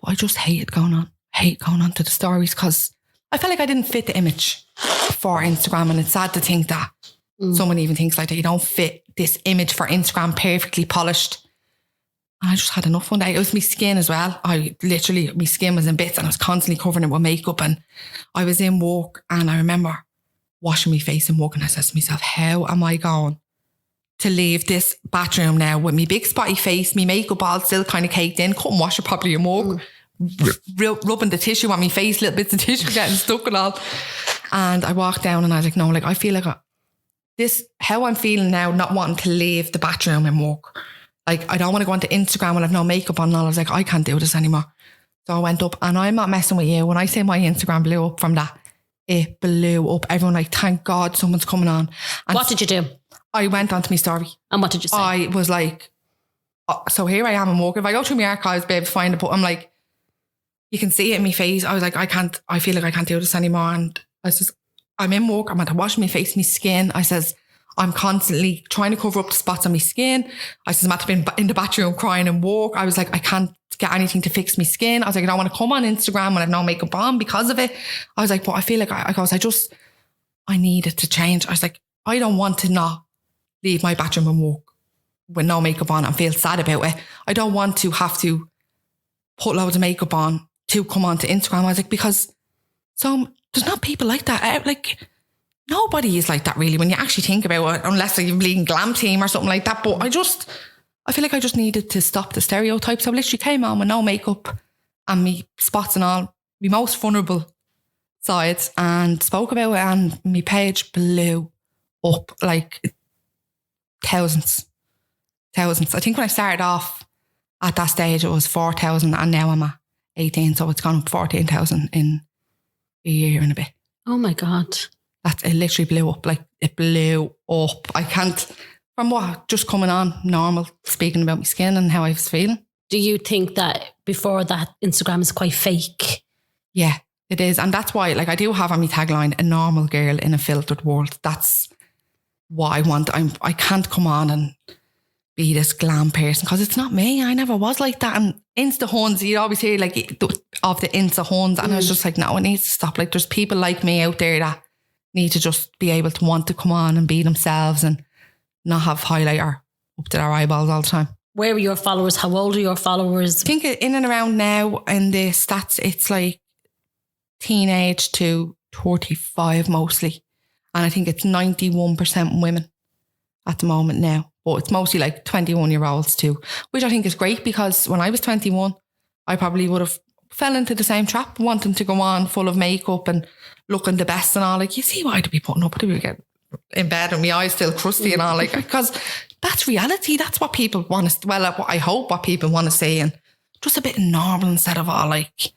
But I just hated going on to the stories because I felt like I didn't fit the image for Instagram. And it's sad to think that someone even thinks like that. You don't fit this image for Instagram, perfectly polished. And I just had enough one day. It was my skin as well. My skin was in bits and I was constantly covering it with makeup. And I was in work and I remember washing my face in work and I said to myself, how am I going to leave this bathroom now with my big spotty face, my makeup all still kind of caked in, couldn't wash it properly in work, rubbing the tissue on my face, little bits of tissue getting stuck and all. And I walked down and I was like, no, like I feel like how I'm feeling now, not wanting to leave the bathroom and work. Like, I don't want to go onto Instagram when I've no makeup on and all. I was like, I can't do this anymore. So I went up and I'm not messing with you. When I say my Instagram blew up from that, it blew up. Everyone like, thank God someone's coming on. And what did you do? I went onto my story. And what did you say? I was like, so here I am in work. If I go through my archives, babe, to find it, but I'm like, you can see it in my face. I was like, I feel like I can't do this anymore. And I says, I'm in work. I'm going to wash my face, my skin. I says, I'm constantly trying to cover up the spots on my skin. I says, I'm about to be in the bathroom crying and walk. I was like, I can't get anything to fix my skin. I was like, I don't want to come on Instagram when I've no makeup on because of it. I was like, but I feel like I need it to change. I was like, I don't want to not leave my bathroom and walk with no makeup on and feel sad about it. I don't want to have to put loads of makeup on to come on to Instagram. I was like, because there's not people like that. Like, nobody is like that really when you actually think about it, unless like you're bleeding glam team or something like that. But I feel like I just needed to stop the stereotypes. I literally came on with no makeup and me spots and all, my most vulnerable sides, and spoke about it, and my page blew up like thousands. I think when I started off at that stage, it was 4,000 and now I'm at 18. So it's gone up 14,000 in a year and a bit. Oh my God. It literally blew up. Like, it blew up. I can't, from what, just coming on normal, speaking about my skin and how I was feeling. Do you think that before that Instagram is quite fake? Yeah, it is. And that's why, like, I do have on my tagline, a normal girl in a filtered world. That's what I want. I can't come on and be this glam person because it's not me. I never was like that. And Insta Huns, you always hear like of the Insta Huns, and I was just like, no, it needs to stop. Like, there's people like me out there that need to just be able to want to come on and be themselves and not have highlighter up to their eyeballs all the time. Where are your followers? How old are your followers? I think in and around now in the stats, it's like teenage to 35 mostly. And I think it's 91% women at the moment now. But it's mostly like 21-year-olds too, which I think is great because when I was 21, I probably would have fell into the same trap, wanting to go on full of makeup and looking the best and all. Like, you see why I'd be putting up with it? We get in bed and my eyes still crusty and all, like, because that's reality. That's what people want to, well, what I hope what people want to see, and just a bit normal instead of all like,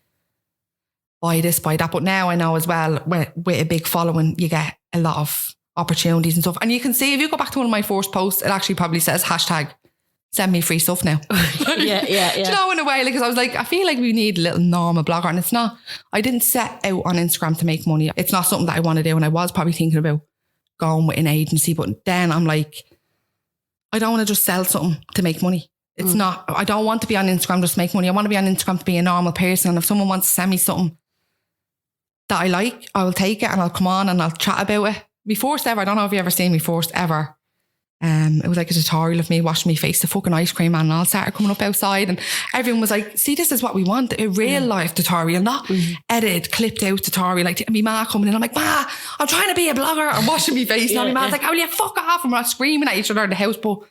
buy this, buy that. But now I know as well, with a big following, you get a lot of opportunities and stuff. And you can see, if you go back to one of my first posts, it actually probably says #send me free stuff now. Yeah. Do you know, in a way, because I was like, I feel like we need a little normal blogger, and it's not, I didn't set out on Instagram to make money. It's not something that I want to do, and I was probably thinking about going with an agency, but then I'm like, I don't want to just sell something to make money. It's not, I don't want to be on Instagram just to make money. I want to be on Instagram to be a normal person, and if someone wants to send me something that I like, I will take it and I'll come on and I'll chat about it. My first ever, I don't know if you ever seen me first ever. It was like a tutorial of me washing my face, the fucking ice cream man, and all started coming up outside, and everyone was like, see, this is what we want, a real life tutorial, not edited, clipped out tutorial. Like, me ma coming in, I'm like, ma, I'm trying to be a blogger, I'm washing my face. And my ma's like, oh, you fuck off, and we're not screaming at each other in the house. But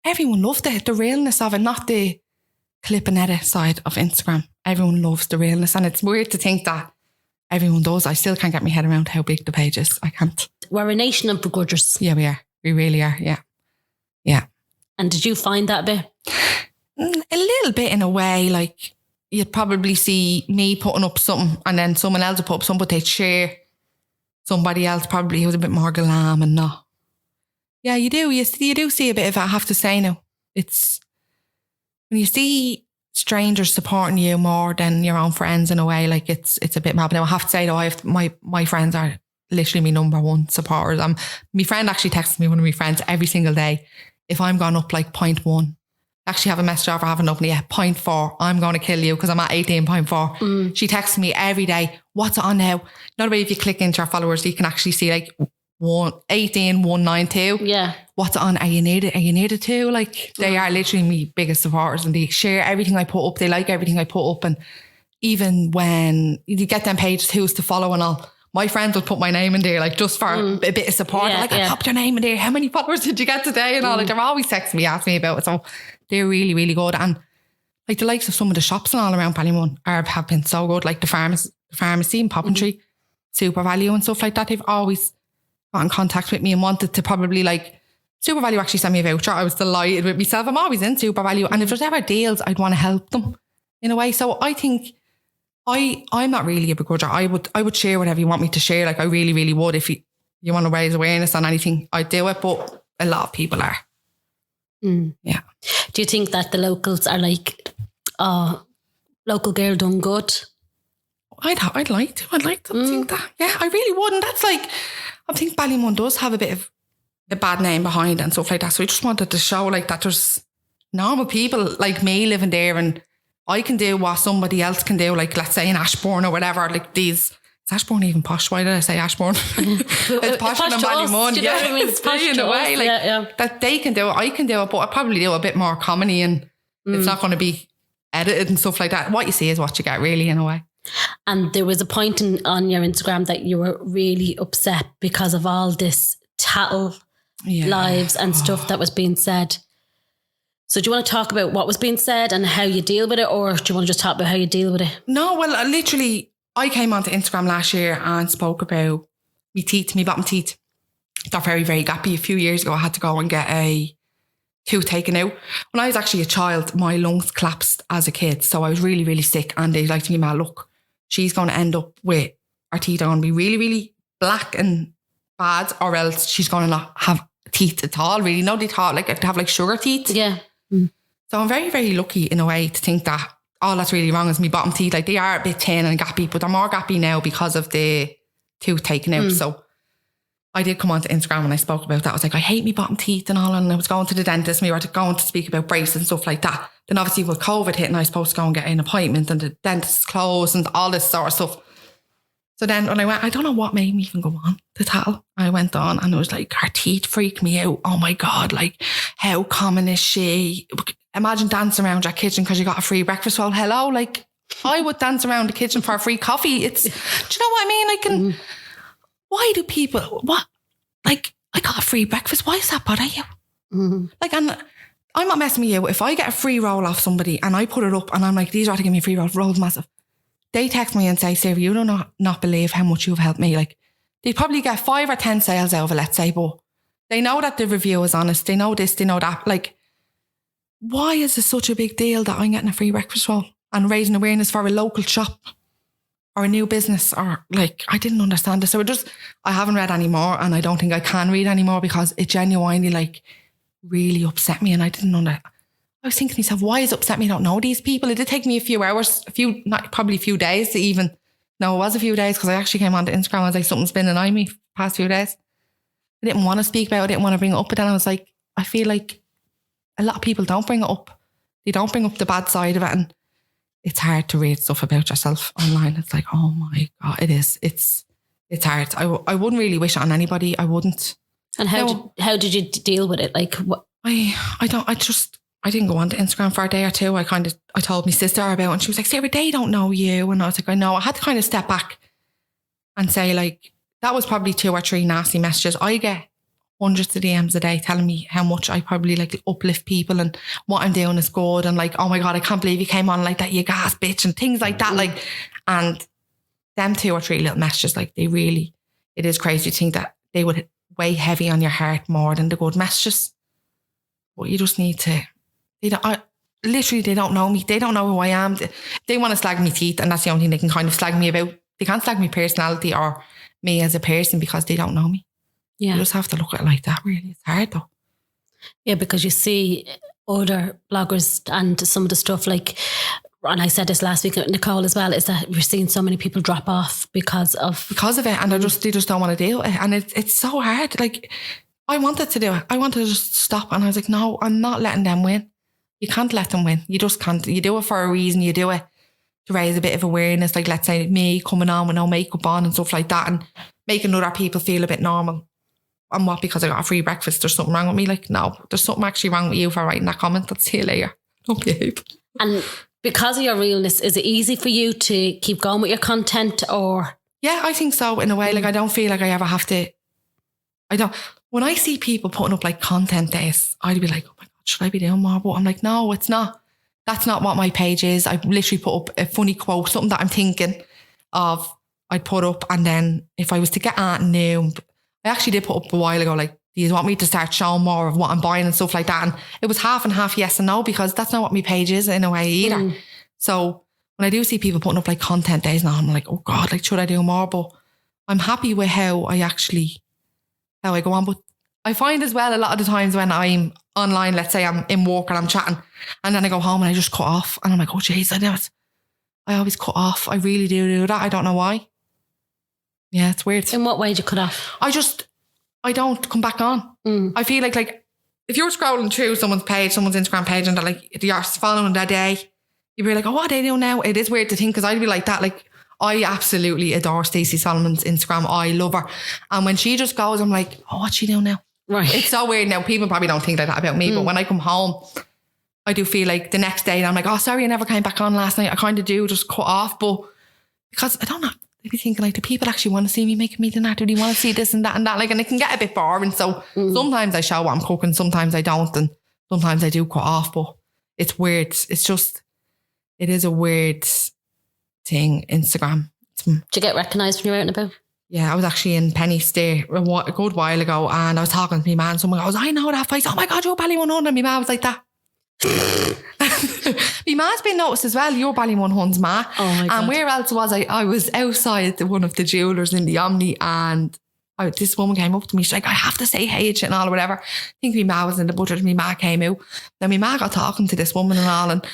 everyone loved it, the realness of it, not the clip and edit side of Instagram. Everyone loves the realness, and it's weird to think that everyone does. I still can't get my head around how big the page is. I can't. We're a nation of begrudgers. Yeah, we are. We really are. Yeah. Yeah. And did you find that bit? A little bit in a way. Like, you'd probably see me putting up something and then someone else would put up something, but they'd share somebody else probably who was a bit more glam and not. Yeah, you do. You do see a bit of it, I have to say now. It's when you see strangers supporting you more than your own friends in a way, like it's a bit mad. Now I have to say though, I have my friends are literally my number one supporters. My friend actually texts me, one of my friends, every single day. If I'm gone up like 0.1 actually have a message off, I haven't opened it yet. 0.4, I'm going to kill you because I'm at 18.4. She texts me every day, what's it on now? Not way if you click into our followers, you can actually see like 192. Yeah. What's it on? Are you needed too? Like they are literally my biggest supporters and they share everything I put up. They like everything I put up. And even when you get them pages, who's to follow and all, my friends will put my name in there, like just for a bit of support. Yeah, like, I popped your name in there. How many followers did you get today? And all, like they're always texting me, asking me about it. So they're really, really good. And like the likes of some of the shops and all around Ballymun have been so good. Like the pharmacy and Poppentry, Super Value and stuff like that. They've always got in contact with me and wanted to probably like, Super Value actually sent me a voucher. I was delighted with myself. I'm always in Super Value. And if there's ever deals, I'd want to help them in a way. So I think I'm not really a begrudger. I would share whatever you want me to share. Like I really, really would. If you want to raise awareness on anything, I'd do it. But a lot of people are. Yeah. Do you think that the locals are like, oh, local girl done good? I'd like to. I'd like to think that. Yeah, I really would. And that's like, I think Ballymun does have a bit of a bad name behind it and stuff like that. So I just wanted to show like that there's normal people like me living there and I can do what somebody else can do. Like let's say in Ashbourne or whatever, like these. Is Ashbourne even posh? Why did I say Ashbourne? It's posh than Ballymun. Do you know what I mean? It's posh in a way. Like that they can do it, I can do it, but I probably do a bit more comedy and it's not going to be edited and stuff like that. What you see is what you get really in a way. And there was a point on your Instagram that you were really upset because of all this tattle lives and stuff that was being said. So do you want to talk about what was being said and how you deal with it, or do you want to just talk about how you deal with it? No, well, literally, I came onto Instagram last year and spoke about my bottom teeth. They're very, very gappy. A few years ago, I had to go and get a tooth taken out. When I was actually a child, my lungs collapsed as a kid. So I was really, really sick. And they like to me, look, she's going to end up with her teeth are going to be really, really black and bad, or else she's going to not have teeth at all, really. No, they thought like to have like sugar teeth. Yeah. So I'm very, very lucky in a way to think that all that's really wrong is my bottom teeth. Like they are a bit thin and gappy, but they're more gappy now because of the tooth taken out. So I did come onto Instagram and I spoke about that. I was like, I hate me bottom teeth and all. And I was going to the dentist and we were going to speak about braces and stuff like that. Then obviously with COVID hit and I was supposed to go and get an appointment and the dentist's closed and all this sort of stuff. So then when I went, I don't know what made me even go on the tattle. I went on and it was like, her teeth freaked me out. Oh my God, like how common is she? Imagine dancing around your kitchen because you got a free breakfast. Well, hello, like I would dance around the kitchen for a free coffee. Do you know what I mean? Why do people, like I got a free breakfast. Why does that bother you? Like, and I'm not messing with you. If I get a free roll off somebody and I put it up and I'm like, these are to give me a free roll, roll's massive. They text me and say, Sarah, you do not believe how much you've helped me. Like they'd probably get 5 or 10 sales out of it, let's say, but they know that the review is honest. They know this, they know that. Like, why is it such a big deal that I'm getting a free breakfast roll and raising awareness for a local shop or a new business? Or like, I didn't understand this. So I haven't read anymore and I don't think I can read anymore because it genuinely like really upset me and I didn't understand. I was thinking to myself, why does it upset me? I don't know these people. It did take me a few hours, probably a few days to even, no, it was a few days because I actually came onto Instagram and I was like, something's been annoying me for the past few days. I didn't want to speak about it. I didn't want to bring it up. But then I was like, I feel like a lot of people don't bring it up. They don't bring up the bad side of it. And it's hard to read stuff about yourself online. It's like, oh my God, it is. It's hard. I wouldn't really wish it on anybody. I wouldn't. And how did you deal with it? Like what? I didn't go on to Instagram for a day or two. I told my sister about it and she was like, Sarah, they don't know you. And I was like, I know. I had to kind of step back and say like, that was probably 2 or 3 nasty messages. I get hundreds of DMs a day telling me how much I probably like uplift people and what I'm doing is good. And like, oh my God, I can't believe you came on like that, you gas bitch and things like that. Like, and them 2 or 3 little messages, like it is crazy to think that they would weigh heavy on your heart more than the good messages. But you just need to, they don't know me. They don't know who I am. They want to slag me teeth and that's the only thing they can kind of slag me about. They can't slag me personality or me as a person because they don't know me. Yeah. You just have to look at it like that, really. It's hard though. Yeah, because you see other bloggers and some of the stuff like, and I said this last week at Nicole as well, is that we're seeing so many people drop off because of it. And they just don't want to deal with it. And it's so hard. Like I wanted to do it. I wanted to just stop. And I was like, no, I'm not letting them win. You can't let them win. You just can't. You do it for a reason. You do it to raise a bit of awareness. Like, let's say me coming on with no makeup on and stuff like that, and making other people feel a bit normal. And what, because I got a free breakfast, there's something wrong with me? Like, no, there's something actually wrong with you for writing that comment. I'll see you later. Don't behave. And because of your realness, is it easy for you to keep going with your content, or? Yeah, I think so, in a way. Like, I don't feel like I ever have to. When I see people putting up like content days, I'd be like, oh my God, should I be doing more? But I'm like, no, it's not. That's not what my page is. I literally put up a funny quote, something that I'm thinking of, I'd put up. And then if I was to get at new, I actually did put up a while ago, like, do you want me to start showing more of what I'm buying and stuff like that? And it was half and half, yes and no, because that's not what my page is in a way either. So when I do see people putting up like content days now, I'm like, oh God, like, should I do more? But I'm happy with how I go on. But I find as well, a lot of the times when I'm online, let's say I'm in work and I'm chatting, and then I go home and I just cut off, and I'm like, oh jeez, I always cut off. I really do that. I don't know why. Yeah, it's weird. In what way do you cut off? I don't come back on. I feel like if you're scrolling through someone's page, someone's Instagram page, and they're like, you're following that day, you'd be like, oh, what are they doing now? It is weird to think, because I'd be like that. Like, I absolutely adore Stacey Solomon's Instagram. I love her. And when she just goes, I'm like, oh, what's she doing now? Right. It's so weird now. People probably don't think like that about me, but when I come home, I do feel like the next day I'm like, oh, sorry, I never came back on last night. I kind of do just cut off, but because I don't know, I'd be thinking like, do people actually want to see me making me dinner? Do they want to see this and that and that? Like, and it can get a bit boring. So sometimes I show what I'm cooking, sometimes I don't, and sometimes I do cut off, but it's weird. It's just, it is a weird thing, Instagram. Do you get recognised when you're out and about? Yeah, I was actually in Penny's there a good while ago, and I was talking to my man. Someone goes, I know that face. Oh my God, you're Ballymun Hun. And my man was like that. My man's been noticed as well. You're Ballymun Hun's ma. Oh my God. And where else was I? I was outside one of the jewellers in the Omni, and this woman came up to me. She's like, I have to say hey and all or whatever. I think my ma was in the budget. My ma came out. Then my ma got talking to this woman and all, and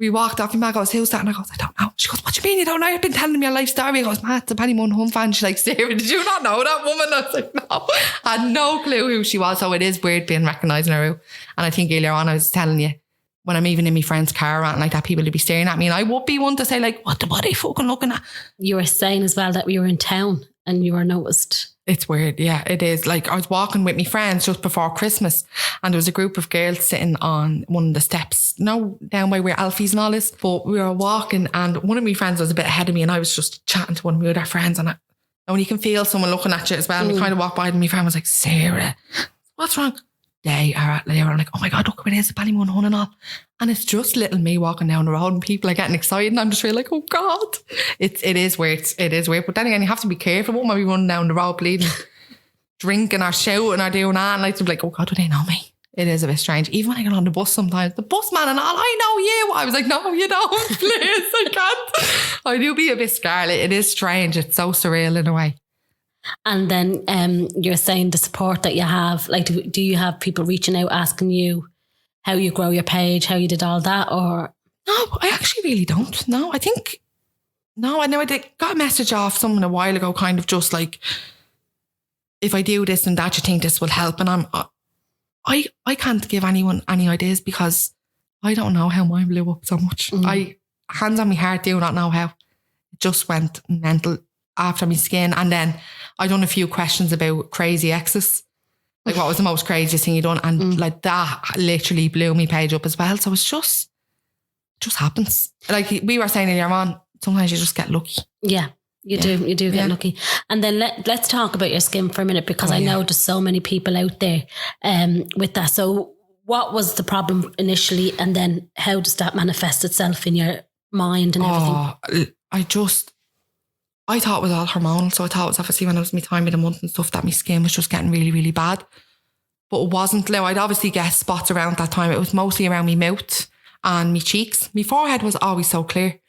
we walked off. My ma goes, who's that? And I goes, I don't know. She goes, what do you mean you don't know? I've been telling me your life story. I goes, ma, it's a Ballymun Hun fan. She's like, Sarah, did you not know that woman? I was like, no. I had no clue who she was. So it is weird being recognising her out. And I think earlier on I was telling you, when I'm even in my friend's car or anything like that, people would be staring at me, and I would be one to say like, what are they fucking looking at? You were saying as well that we were in town and you were noticed. It's weird. Yeah, it is. Like, I was walking with my friends just before Christmas, and there was a group of girls sitting on one of the steps, down by where Alfie's and all is. But we were walking, and one of my friends was a bit ahead of me, and I was just chatting to one of my other friends, and when you can feel someone looking at you as well, and we kind of walked by, and my friend was like, Sarah, what's wrong? They are like, oh my God, look, it is Ballymun Hun and all. And it's just little me walking down the road, and people are getting excited, and I'm just really like, oh God. It is weird. It is weird. But then again, you have to be careful. What might be running down the road bleeding, drinking or shouting or doing that, and like to be like, oh God, do they know me? It is a bit strange. Even when I get on the bus sometimes, the bus man and all, I know you. I was like, no, you don't, please, I can't. I do be a bit scarlet. It is strange. It's so surreal in a way. And then you're saying the support that you have, like, do you have people reaching out asking you how you grow your page, how you did all that, or? No, I actually really don't. No, I think, no, I know I got a message off someone a while ago, kind of just like, if I do this and that, you think this will help? And I can't give anyone any ideas, because I don't know how mine blew up so much. Hands on my heart, do not know how. It just went mental after my skin. And then I done a few questions about crazy exes. Like, what was the most craziest thing you done? And like, that literally blew my page up as well. So it's just happens. Like we were saying earlier on, sometimes you just get lucky. Yeah. You do get lucky. And then let's talk about your skin for a minute, because I know there's so many people out there with that. So what was the problem initially, and then how does that manifest itself in your mind and everything? I thought it was all hormonal. So I thought it was obviously when it was my time of the month and stuff that my skin was just getting really, really bad. But it wasn't. Now, I'd obviously get spots around that time. It was mostly around my mouth and my cheeks. My forehead was always so clear,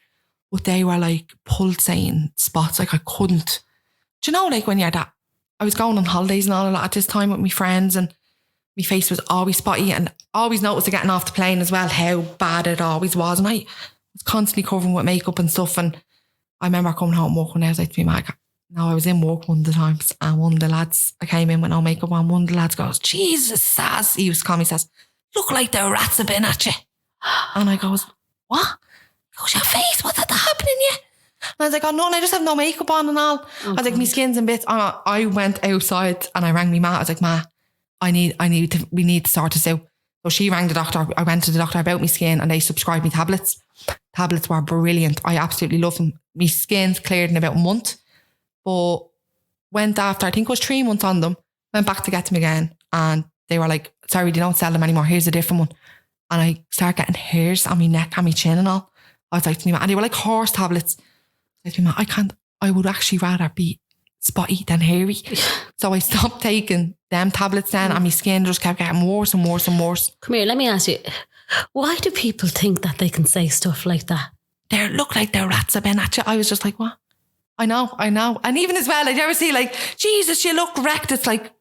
but they were like pulsating spots. Like I couldn't. Do you know, like when you're that, I was going on holidays and all of that at this time with my friends, and my face was always spotty, and I always noticed getting off the plane as well how bad it always was. And I was constantly covering with makeup and stuff. And I remember coming home work one day, I was like to my mum, no, I was in work one of the times, and one of the lads, I came in with no makeup on, one of the lads goes, Jesus, Sass, he used to call me Sass, look like the rats have been at you. And I goes, what? He goes, your face, what's that happening to you? And I was like, oh, no, I just have no makeup on and all. I was like, my skin's in bits. And I went outside and I rang me ma. I was like, ma, we need to sort this out. So she rang the doctor. I went to the doctor about my skin and they prescribed me tablets. Tablets were brilliant. I absolutely love them. My skin's cleared in about a month. But went after, I think it was 3 months on them, went back to get them again. And they were like, sorry, they don't sell them anymore. Here's a different one. And I started getting hairs on my neck, on my chin and all. I was like to me, and they were like horse tablets. I said to me, I would actually rather be spotty than hairy. So I stopped taking them tablets then and my skin just kept getting worse and worse and worse. Come here, let me ask you, why do people think that they can say stuff like that? They look like they're rats have been at you. I was just like, what? I know. And even as well, like, you ever see like, Jesus, you look wrecked. It's like,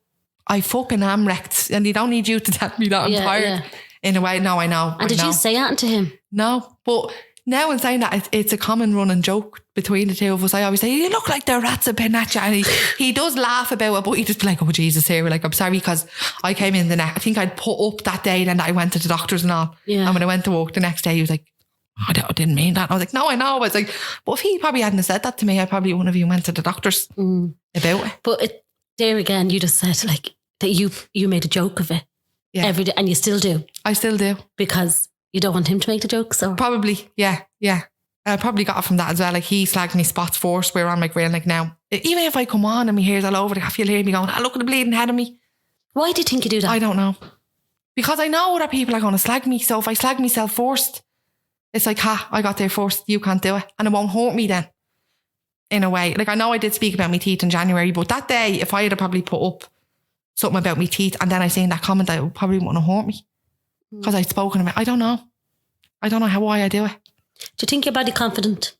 I fucking am wrecked and they don't need you to tell me that I'm tired. Yeah. In a way, no, I know. And did you say that to him? No, but now in saying that, it's a common running joke between the two of us. I always say, you look like the rats have been at you. And he does laugh about it, but he just be like, oh Jesus, here. Like, I'm sorry, because I came in I think I'd put up that day then that I went to the doctors and all. Yeah. And when I went to work the next day, he was like, I didn't mean that. And I was like, no, I know. I was like, but if he probably hadn't said that to me, I probably wouldn't have even went to the doctors about it. But there again, you just said like that you made a joke of it every day, and you still do. I still do. Because you don't want him to make the jokes, or? Probably, yeah. I probably got it from that as well. Like, he slagged me spots first, where I'm like, real, like now, even if I come on and my hair's all over, you'll hear me going, look at the bleeding head of me. Why do you think you do that? I don't know. Because I know other people are going to slag me. So if I slag myself first, it's like, I got there first, you can't do it. And it won't hurt me then, in a way. Like, I know I did speak about my teeth in January, but that day, if I had probably put up something about my teeth and then I seen that comment, that it probably wouldn't have hurt me. Because I'd spoken about it. I don't know why I do it. Do you think you're body confident?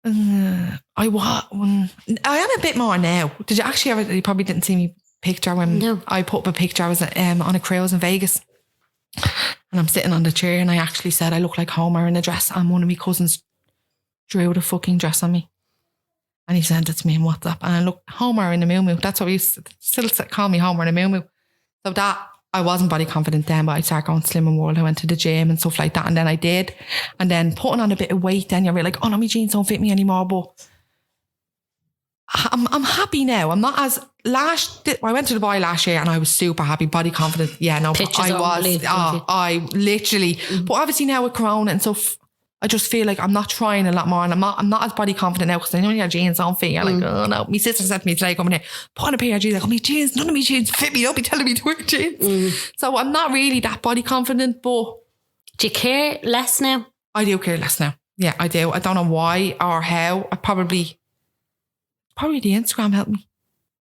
I am a bit more now. Did you actually ever, you probably didn't see me picture when I put up a picture. I was on a cruise in Vegas and I'm sitting on the chair and I actually said I look like Homer in a dress, and one of my cousins drew the fucking dress on me and he sent it to me in WhatsApp, and I look Homer in the moo. That's what we used to still call me, Homer in the moo. So that, I wasn't body confident then, but I started going Slim and World. I went to the gym and stuff like that, and then I did, and then putting on a bit of weight, then you're really like, oh no, my jeans don't fit me anymore. But I'm happy now. I'm not as I went to Dubai last year and I was super happy, body confident. Yeah, no, I literally, but obviously now with Corona and stuff, I just feel like I'm not trying a lot more, and I'm not as body confident now because I know your jeans don't fit. You're like, oh no. My sister said to me today, coming here, put on a pair of jeans. Like, oh, my jeans, none of my jeans fit me. Don't be telling me to wear jeans. So I'm not really that body confident, but. Do you care less now? I do care less now. Yeah, I do. I don't know why or how. I probably the Instagram helped me.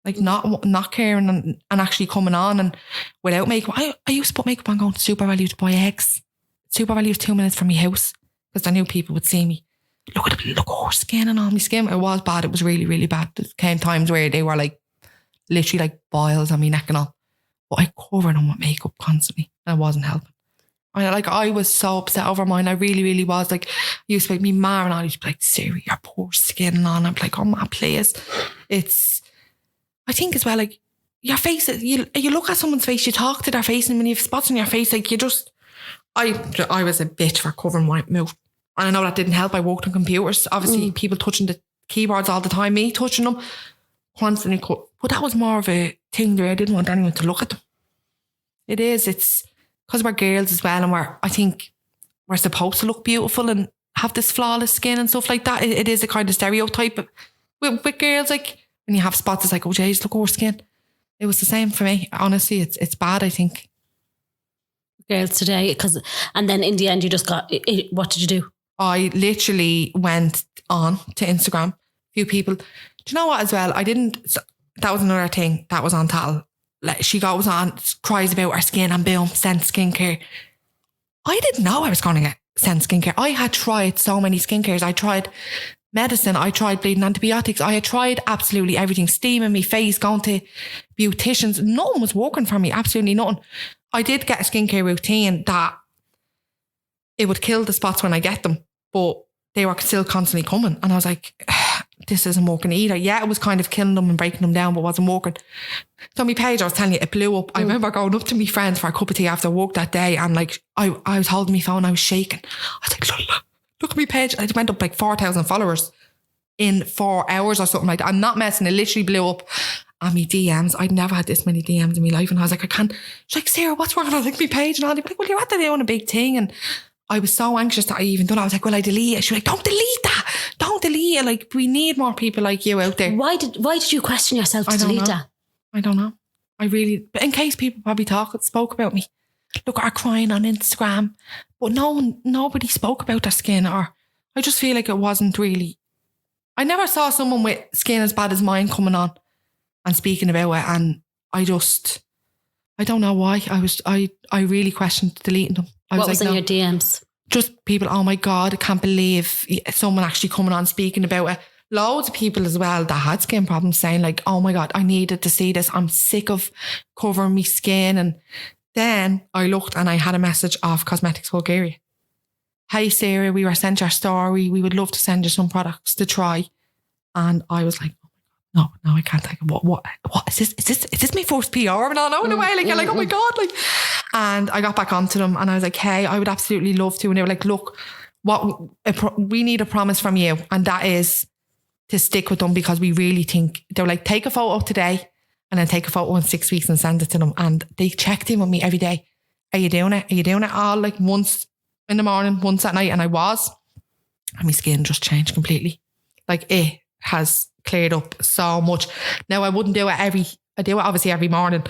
Like not caring and actually coming on and without makeup. I used to put makeup on going to Super Value to buy eggs. Super Value was 2 minutes from my house because I knew people would see me. Look at her skin and all my skin. It was bad. It was really, really bad. There came times where they were like literally like boils on my neck and all. But I covered them with makeup constantly and it wasn't helping. I was so upset over mine. I really, really was. Like, I used to be like, me ma and all used to be like, Siri, your poor skin and all. And I'm like, oh ma, please. I think as well, like, your face, you look at someone's face, you talk to their face, and when you have spots on your face, like, you just, I was a bitch for covering my mouth. And I know that didn't help. I worked on computers. Obviously, people touching the keyboards all the time, me touching them constantly. But that was more of a thing where I didn't want anyone to look at them. It's because we're girls as well, and I think we're supposed to look beautiful and have this flawless skin and stuff like that. It is a kind of stereotype with girls. Like, when you have spots, it's like, oh jeez, look at her skin. It was the same for me. Honestly, it's bad, I think. Girls today, and then in the end, you just got, what did you do? I literally went on to Instagram. A few people. Do you know what as well? That was another thing that was on Tattle. Like, she goes on, cries about her skin, and boom, sent skincare. I didn't know I was going to get sent skincare. I had tried so many skincares. I tried medicine. I tried bleeding antibiotics. I had tried absolutely everything. Steaming my face, going to beauticians. Nothing was working for me. Absolutely nothing. I did get a skincare routine that it would kill the spots when I get them, but they were still constantly coming. And I was like, this isn't working either. Yeah, it was kind of killing them and breaking them down, but wasn't working. So my page, I was telling you, it blew up. I remember going up to my friends for a cup of tea after work that day, and like I was holding my phone, I was shaking. I was like, look at my page. It went up like 4,000 followers in 4 hours or something like that. I'm not messing. It literally blew up. And my DMs, I'd never had this many DMs in my life. And I was like, I can't. She's like, Sarah, what's wrong? And I was like, my page. And I'd be like, well, you're at the doing a big thing. And I was so anxious that I even done it. I was like, well, I delete it. She was like, don't delete that. Don't delete it. Like, we need more people like you out there. Why did you question yourself to delete that? I don't know. But in case people probably spoke about me. Look at her crying on Instagram. But nobody spoke about their skin, or I just feel like it wasn't really. I never saw someone with skin as bad as mine coming on and speaking about it, and I don't know why. I really questioned deleting them. What was in your DMs? Just people, oh my God, I can't believe someone actually coming on speaking about it. Loads of people as well that had skin problems saying like, oh my God, I needed to see this. I'm sick of covering my skin. And then I looked and I had a message off Cosmetics Bulgaria. Hey Sarah, we were sent your story. We would love to send you some products to try. And I was like, no, I can't take it. What is this? Is this my first PR? And I know in a way, like, you're like, oh my God, like, and I got back onto them and I was like, hey, I would absolutely love to. And they were like, look, we need a promise from you. And that is to stick with them, because we really think, they were like, take a photo today and then take a photo in 6 weeks and send it to them. And they checked in with me every day. Are you doing it? Are you doing it? All like once in the morning, once at night. And I was, and my skin just changed completely. Like, it has cleared up so much. Now I wouldn't do it I do it obviously every morning.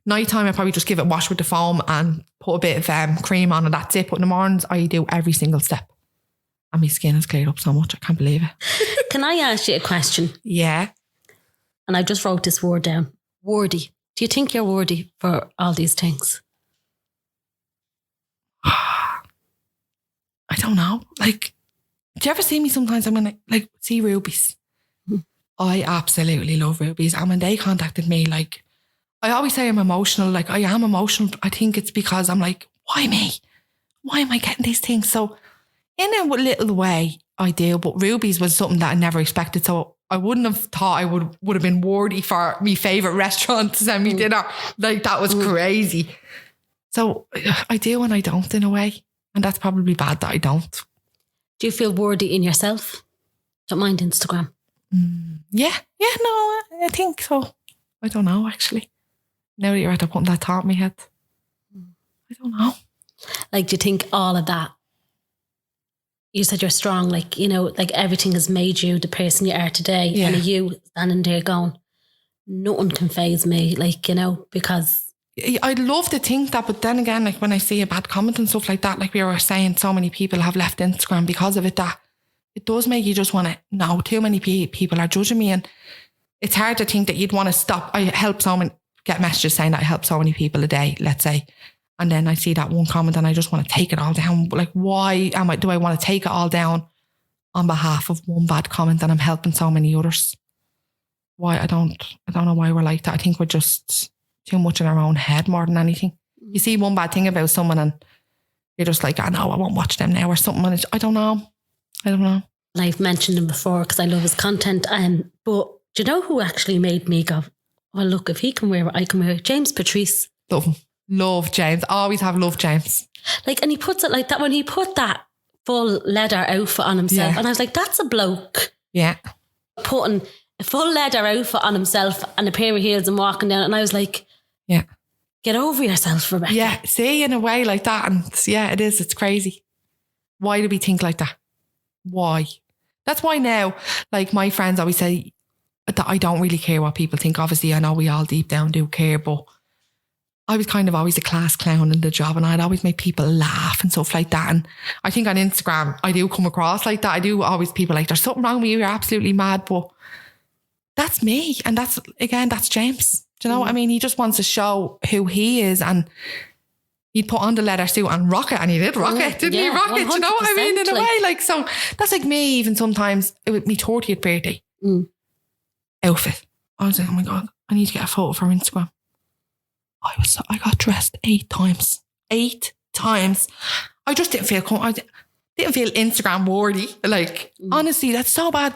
Nighttime I probably just give it a wash with the foam and put a bit of cream on, and that's it. But in the mornings I do every single step, and my skin has cleared up so much. I can't believe it. Can I ask you a question? Yeah. And I just wrote this word down. Worthy. Do you think you're worthy for all these things? I don't know. Like, do you ever see me sometimes? I'm gonna like see rubies. I absolutely love rubies. And when they contacted me, like, I always say I'm emotional. Like, I am emotional. I think it's because I'm like, why me? Why am I getting these things? So in a little way, I do. But rubies was something that I never expected. So I wouldn't have thought I would have been worthy for my favourite restaurant to send me dinner. Like, that was crazy. So I do and I don't in a way. And that's probably bad that I don't. Do you feel worthy in yourself? Don't mind Instagram. Yeah, no, I think so. I don't know, actually. Now that you're at the putting that thought in my head, I don't know. Like, do you think all of that? You said you're strong, like, you know, like everything has made you the person you are today. Yeah. And you standing there going, nothing can faze me, like, you know, because I'd love to think that, but then again, like when I see a bad comment and stuff like that, like we were saying, so many people have left Instagram because of it, that it does make you just want to, no, too many people are judging me, and it's hard to think that you'd want to stop. I help someone get messages saying that I help so many people a day, let's say, and then I see that one comment and I just want to take it all down. Like, why do I want to take it all down on behalf of one bad comment, and I'm helping so many others? Why? I don't know why we're like that. I think we're just too much in our own head more than anything. You see one bad thing about someone and you're just like, I know, I won't watch them now or something. And I don't know. I've mentioned him before because I love his content. But do you know who actually made me go, well, look, if he can wear it, I can wear it? James Patrice. Love him. Love James. Always have loved James. Like, and he puts it like that, when he put that full leather outfit on himself. Yeah. And I was like, that's a bloke. Yeah. Putting a full leather outfit on himself and a pair of heels and walking down. And I was like, yeah, get over yourself, Rebecca. Yeah. See, in a way like that. And yeah, it is. It's crazy. Why do we think like that? Why? That's why now, like, my friends always say that I don't really care what people think. Obviously, I know we all deep down do care, but I was kind of always a class clown in the job, and I'd always make people laugh and stuff like that. And I think on Instagram, I do come across like that. I do always, people like, there's something wrong with you, you're absolutely mad. But that's me. And that's James. Do you know what I mean? He just wants to show who he is, and he'd put on the leather suit and rock it, and he did rock it, didn't he? Rock it, do you know what I mean? In a way, like, so that's like me, even sometimes with me 30th birthday outfit. I was like, oh my God, I need to get a photo for Instagram. I got dressed 8 times. 8 times. I just didn't feel Instagram worthy. Like, honestly, that's so bad.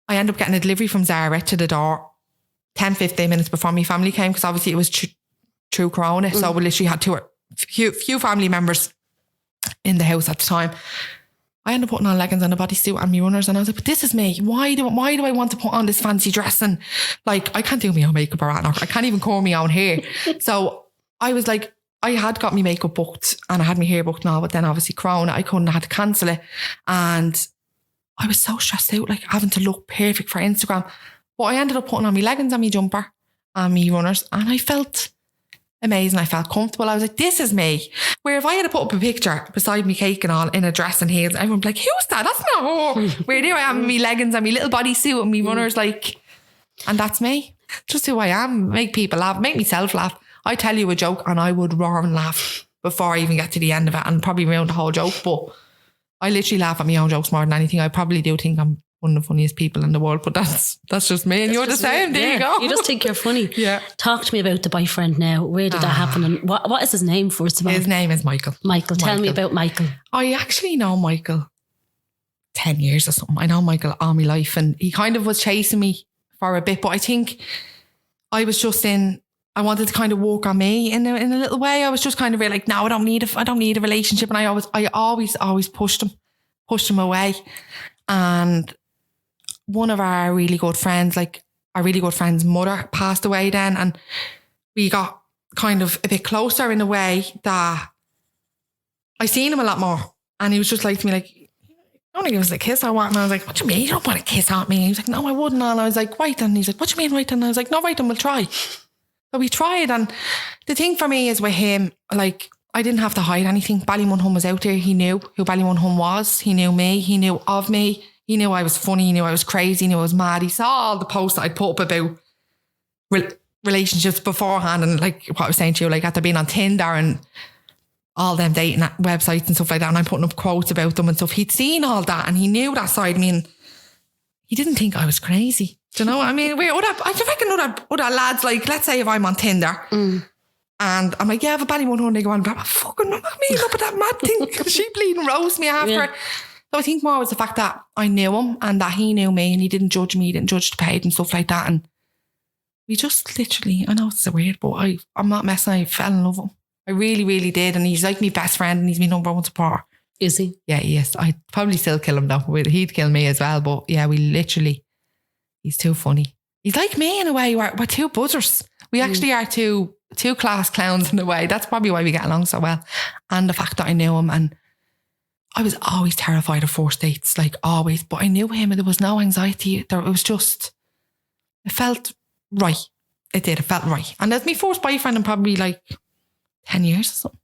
I ended up getting a delivery from Zara to the door 10-15 minutes before my family came, because obviously it was through Corona. So we literally had few family members in the house at the time. I ended up putting on leggings and a bodysuit and my runners, and I was like, but this is me. Why do I want to put on this fancy dress? And like, I can't do my own makeup or anything. I can't even comb my own hair. So I was like, I had got my makeup booked and I had my hair booked and all, but then obviously Corona, I had to cancel it. And I was so stressed out, like having to look perfect for Instagram. But I ended up putting on my leggings and my jumper and my runners, and I felt amazing. I felt comfortable. I was like, this is me. Where if I had to put up a picture beside me cake and all in a dress and heels, everyone would be like, who's that? That's not her. Where there I am in my leggings and my little bodysuit and my runners, like, and that's me. Just who I am. Make people laugh, make myself laugh. I tell you a joke and I would roar and laugh before I even get to the end of it and probably ruin the whole joke. But I literally laugh at my own jokes more than anything. I probably do think I'm one of the funniest people in the world, but that's just me, and you're the same. There you go. You just think you're funny. Yeah. Talk to me about the boyfriend now. Where did that happen? And what is his name, first of all? His name is Michael. Michael. Tell me about Michael. I actually know Michael 10 years or something. I know Michael all my life, and he kind of was chasing me for a bit, but I think I was just I wanted to kind of work on me in a little way. I was just kind of really like, no, I don't need a relationship. And I always pushed him away. And one of our really good friends, like our really good friend's mother passed away then, and we got kind of a bit closer in a way that I seen him a lot more. And he was just like to me, like, you don't want to give us a kiss or what? And I was like, what do you mean? You don't want to kiss at me? And he was like, no, I wouldn't. And I was like, right then. He's like, what do you mean right then? And I was like, no, right then, we'll try. So we tried. And the thing for me is with him, like, I didn't have to hide anything. Ballymun Hun was out there. He knew who Ballymun Hun was. He knew me. He knew of me. He knew I was funny. He knew I was crazy. He knew I was mad. He saw all the posts that I'd put up about relationships beforehand, and like what I was saying to you, like after being on Tinder and all them dating websites and stuff like that, and I'm putting up quotes about them and stuff. He'd seen all that and he knew that side of me, and he didn't think I was crazy. Do you know what I mean? I reckon other lads, like, let's say if I'm on Tinder and I'm like, yeah, I have a Ballymun Hun, they go on, but I'm fucking not me, look at that mad thing. She bleeding roast me after it. So I think more was the fact that I knew him and that he knew me, and he didn't judge me, he didn't judge the page and stuff like that. And we just literally, I know it's so weird, but I'm not messing, I fell in love with him. I really, really did. And he's like my best friend, and he's my number one supporter. Is he? Yeah, he is. I'd probably still kill him though. He'd kill me as well. But yeah, he's too funny. He's like me in a way. We're two buzzers. We actually are two class clowns in a way. That's probably why we get along so well. And the fact that I knew him, and I was always terrified of first dates, like always, but I knew him and there was no anxiety. It was just, it felt right. It did. It felt right. And that's my first boyfriend in probably like 10 years or something.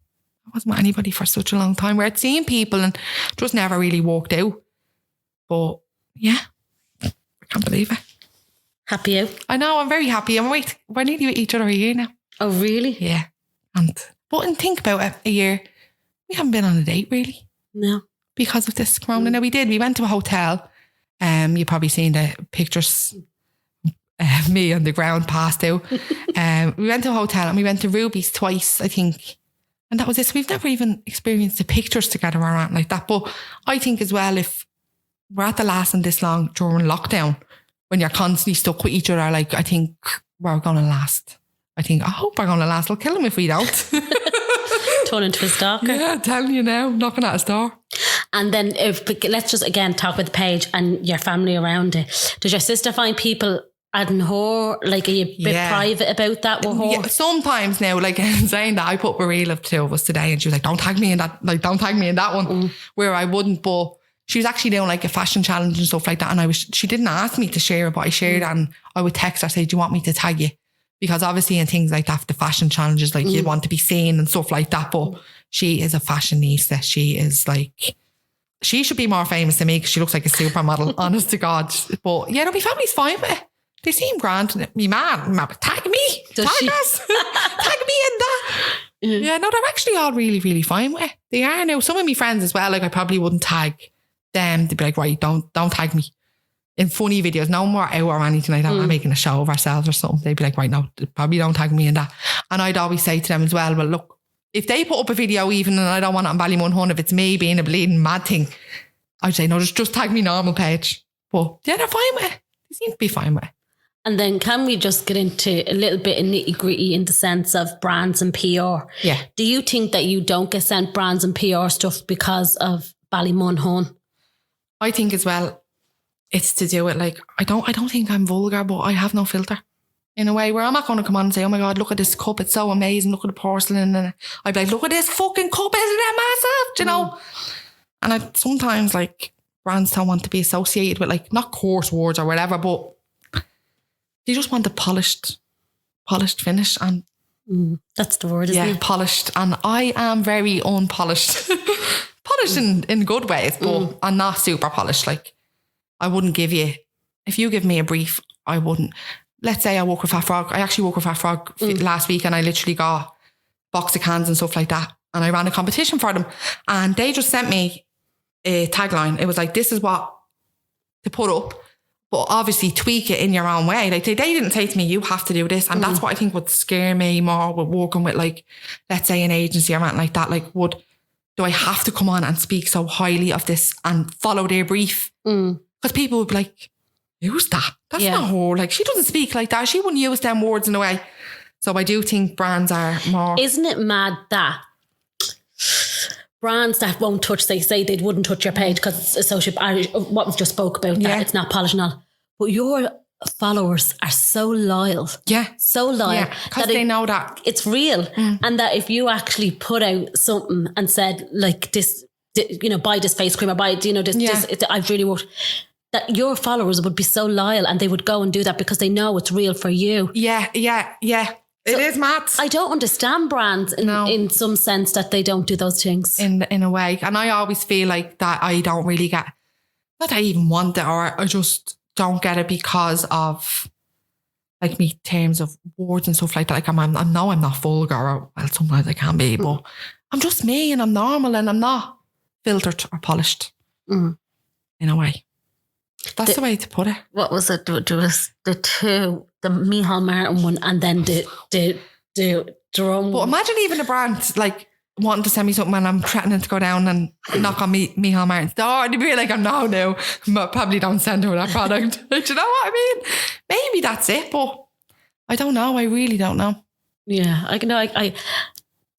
I wasn't with anybody for such a long time, where I'd seen people and just never really walked out. But yeah, I can't believe it. Happy out? I know, I'm very happy. And wait, we're nearly with each other a year now. Oh, really? Yeah. But think about it, a year, we haven't been on a date really. No. Because of this corona. No, we did. We went to a hotel. You've probably seen the pictures, me on the ground passed out. We went to a hotel and we went to Ruby's twice, I think. And that was it. So we've never even experienced the pictures together or anything like that. But I think as well, if we're at the lasting this long during lockdown, when you're constantly stuck with each other, like, I think we're going to last. I hope we're going to last. I'll kill him if we don't. Turn into a stalker. Yeah, I'm telling you now, knocking at his door. And then let's just again talk about the page and your family around it. Does your sister find people adding her? Like, are you a bit private about that with her? Yeah, sometimes now, like saying that, I put a reel of the two of us today and she was like, don't tag me in that, like, don't tag me in that one, where I wouldn't. But she was actually doing like a fashion challenge and stuff like that, and she didn't ask me to share it, but I shared it, and I would text her, say, do you want me to tag you? Because obviously in things like that, the fashion challenges, like, you want to be seen and stuff like that. But she is a fashionista. She is like, she should be more famous than me because she looks like a supermodel, honest to God. But yeah, no, my family's fine with it. They seem grand. Me man, tag me. Tag us. Tag me in that. Yeah, no, they're actually all really, really fine with it. They are now. Some of my friends as well, like, I probably wouldn't tag them. They'd be like, right, don't tag me in funny videos, no more out or anything like that. We're making a show of ourselves or something. They'd be like, right, no, probably don't tag me in that. And I'd always say to them as well, well, look, if they put up a video even and I don't want it on Ballymun Hun, if it's me being a bleeding mad thing, I'd say, no, just tag me normal page. But yeah, they're fine with it. he seemed to be fine with it. And then can we just get into a little bit of nitty gritty in the sense of brands and PR? Yeah. Do you think that you don't get sent brands and PR stuff because of Ballymun Hun? I think as well, it's to do with like, I don't think I'm vulgar, but I have no filter in a way where I'm not going to come on and say, oh my God, look at this cup. It's so amazing. Look at the porcelain. And I'd be like, look at this fucking cup. Isn't it massive? Do you know? And I sometimes like brands don't want to be associated with like, not coarse words or whatever, but they just want a polished finish. And that's the word, isn't it? Polished. And I am very unpolished. Polished in good ways, but I'm not super polished. Like, I wouldn't give you, if you give me a brief, I wouldn't. Let's say I work with Fat Frog. I actually worked with Fat Frog last week, and I literally got a box of cans and stuff like that. And I ran a competition for them. And they just sent me a tagline. It was like, this is what to put up, but obviously tweak it in your own way. Like they didn't say to me, you have to do this. And that's what I think would scare me more with working with, like, let's say an agency or anything like that. Like, do I have to come on and speak so highly of this and follow their brief? Because people would be like, who's that? That's not her. Like, she doesn't speak like that. She wouldn't use them words in a way. So I do think brands are more... Isn't it mad that brands that won't touch, they say they wouldn't touch your page because it's associated, what we've just spoke about, that it's not polished and all. But your followers are so loyal. Yeah. So loyal. Yeah, because they know that it's real. And that if you actually put out something and said, like, this, you know, buy this face cream or buy, you know, this I've really worked, that your followers would be so loyal and they would go and do that because they know it's real for you. Yeah. So it is mad. I don't understand brands in some sense that they don't do those things. In a way. And I always feel like that I don't really get, not that I even want it, or I just don't get it because of like me terms of words and stuff like that. Like I know I'm not vulgar, or well, sometimes I can be, but I'm just me and I'm normal and I'm not filtered or polished in a way. That's the way to put it. What was it? There was the Micheál Martin one and then the drum. But imagine even a brand like wanting to send me something and I'm threatening to go down and knock on Micheál Martin's door, and they'd be like, oh no, but probably don't send her that product. Do you know what I mean? Maybe that's it, but I don't know. I really don't know. Yeah, I know.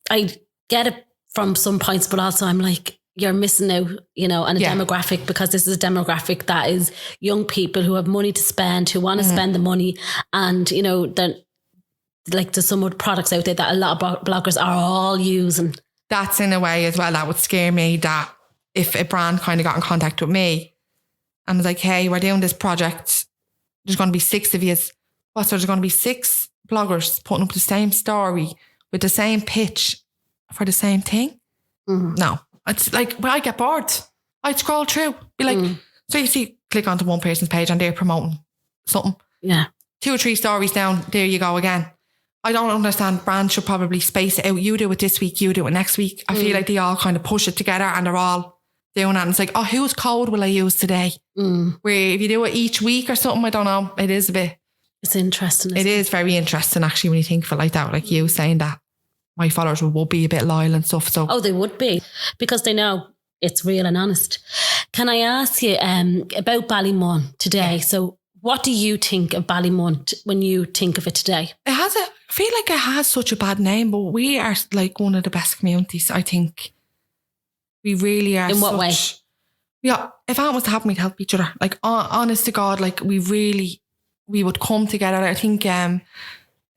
I get it from some points, but also I'm like, you're missing out, you know, on a demographic, because this is a demographic that is young people who have money to spend, who want to spend the money. And, you know, then like there's some other products out there that a lot of bloggers are all using. That's in a way as well, that would scare me, that if a brand kind of got in contact with me and was like, hey, we're doing this project, there's going to be 6 of you. What, so there's going to be 6 bloggers putting up the same story with the same pitch for the same thing? No. It's like, well, I get bored. I'd scroll through, be like, so you see, click onto one person's page and they're promoting something. Yeah. 2 or 3 stories down, there you go again. I don't understand. Brands should probably space it out. You do it this week, you do it next week. I feel like they all kind of push it together and they're all doing that. And it's like, oh, whose code will I use today? Where if you do it each week or something, I don't know. It is a bit... It's interesting. It is very interesting, actually, when you think of it like that. Like you saying that my followers will be a bit loyal and stuff. So they would be, because they know it's real and honest. Can I ask you about Ballymun today? So what do you think of Ballymun when you think of it today? I feel like it has such a bad name, but we are like one of the best communities. I think we really are. In what way? Yeah, if anyone was to happen, we'd help each other. Like, honest to God, like we would come together. I think a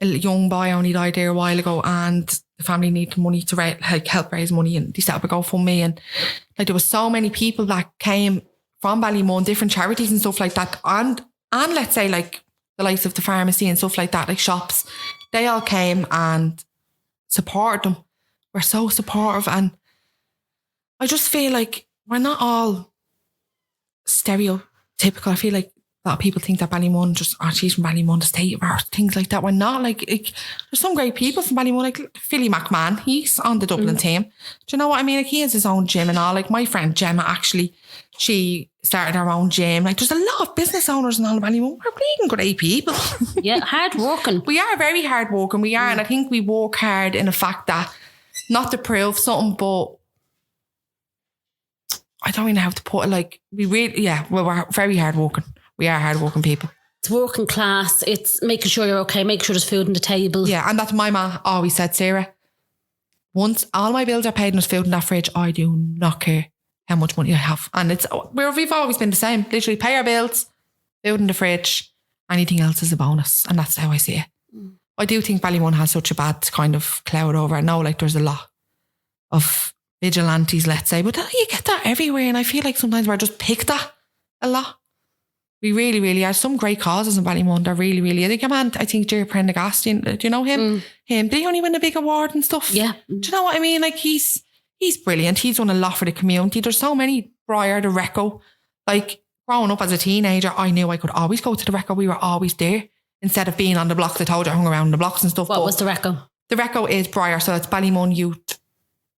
young boy only died there a while ago, and the family needed money to help raise money, and they set up a GoFundMe, and like there was so many people that came from Ballymun, different charities and stuff like that, and let's say like the likes of the pharmacy and stuff like that, like shops, they all came and supported them. We're so supportive, and I just feel like we're not all stereotypical. I feel like a lot of people think that Ballymun she's from Ballymun, the state, or things like that. We're not. Like there's some great people from Ballymun, like Philly McMahon, he's on the Dublin team. Do you know what I mean? Like he has his own gym and all. Like my friend Gemma, actually, she started her own gym. Like there's a lot of business owners in all of Ballymun. We're bleeding great people. Yeah, hard working. We are very hard working. We are, and I think we work hard in the fact that, not to prove something, but I don't even know how to put it. Like we're very hard working. We are hard-working people. It's working class. It's making sure you're okay, making sure there's food on the table. Yeah, and that's my ma always said, Sarah, once all my bills are paid and there's food in that fridge, I do not care how much money I have. And we've always been the same. Literally pay our bills, food in the fridge, anything else is a bonus. And that's how I see it. I do think Ballymun has such a bad kind of cloud over it. I know like there's a lot of vigilantes, let's say, but you get that everywhere. And I feel like sometimes we're just picked at a lot. We really, really are. Some great causes in Ballymun. They're really, really. I think your man, Jerry Prendergast, do you know him? Did he only win a big award and stuff? Yeah. Do you know what I mean? Like he's brilliant. He's done a lot for the community. There's so many. Briar, the Recco. Like growing up as a teenager, I knew I could always go to the Recco. We were always there instead of being on the blocks. I told you I hung around the blocks and stuff. What was the Recco? The Recco is Briar, so it's Ballymun Youth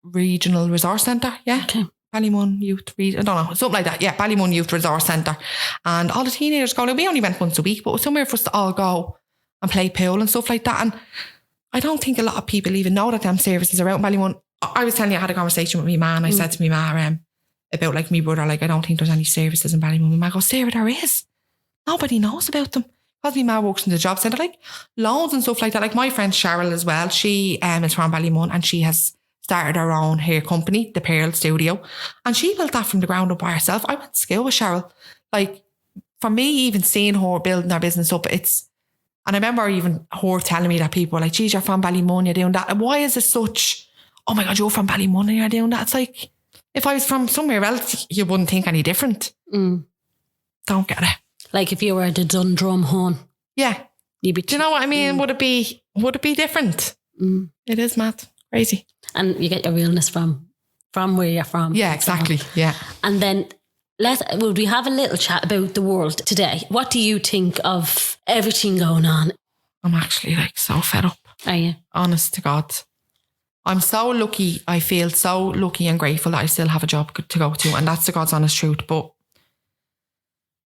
Regional Resource Centre. Yeah. Okay. Ballymun Youth, I don't know, something like that. Yeah, Ballymun Youth Resource Centre. And all the teenagers go, we only went once a week, but it was somewhere for us to all go and play pool and stuff like that. And I don't think a lot of people even know that them services are out in Ballymun. I was telling you, I had a conversation with my ma and I said to my ma about like me brother, like I don't think there's any services in Ballymun. My ma goes, Sarah, there is. Nobody knows about them. Because my ma works in the job centre, like loads and stuff like that. Like my friend Cheryl as well, she is from Ballymun and she has started her own hair company, the Pearl Studio, and she built that from the ground up by herself. I went to school with Cheryl. Like for me, even seeing her building her business up, and I remember even her telling me that people were like, geez, you're from Ballymun, you're doing that. And why is it such, oh my God, you're from Ballymun and you're doing that? It's like, if I was from somewhere else, you wouldn't think any different. Don't get it. Like if you were the Dundrum Hun. Yeah. You'd be do you know what I mean? Would it be different? It is mad. Crazy. And you get your realness from where you're from. Yeah, exactly. Yeah. And then would we have a little chat about the world today? What do you think of everything going on? I'm actually like so fed up. Are you? Honest to God. I'm so lucky. I feel so lucky and grateful that I still have a job to go to. And that's the God's honest truth. But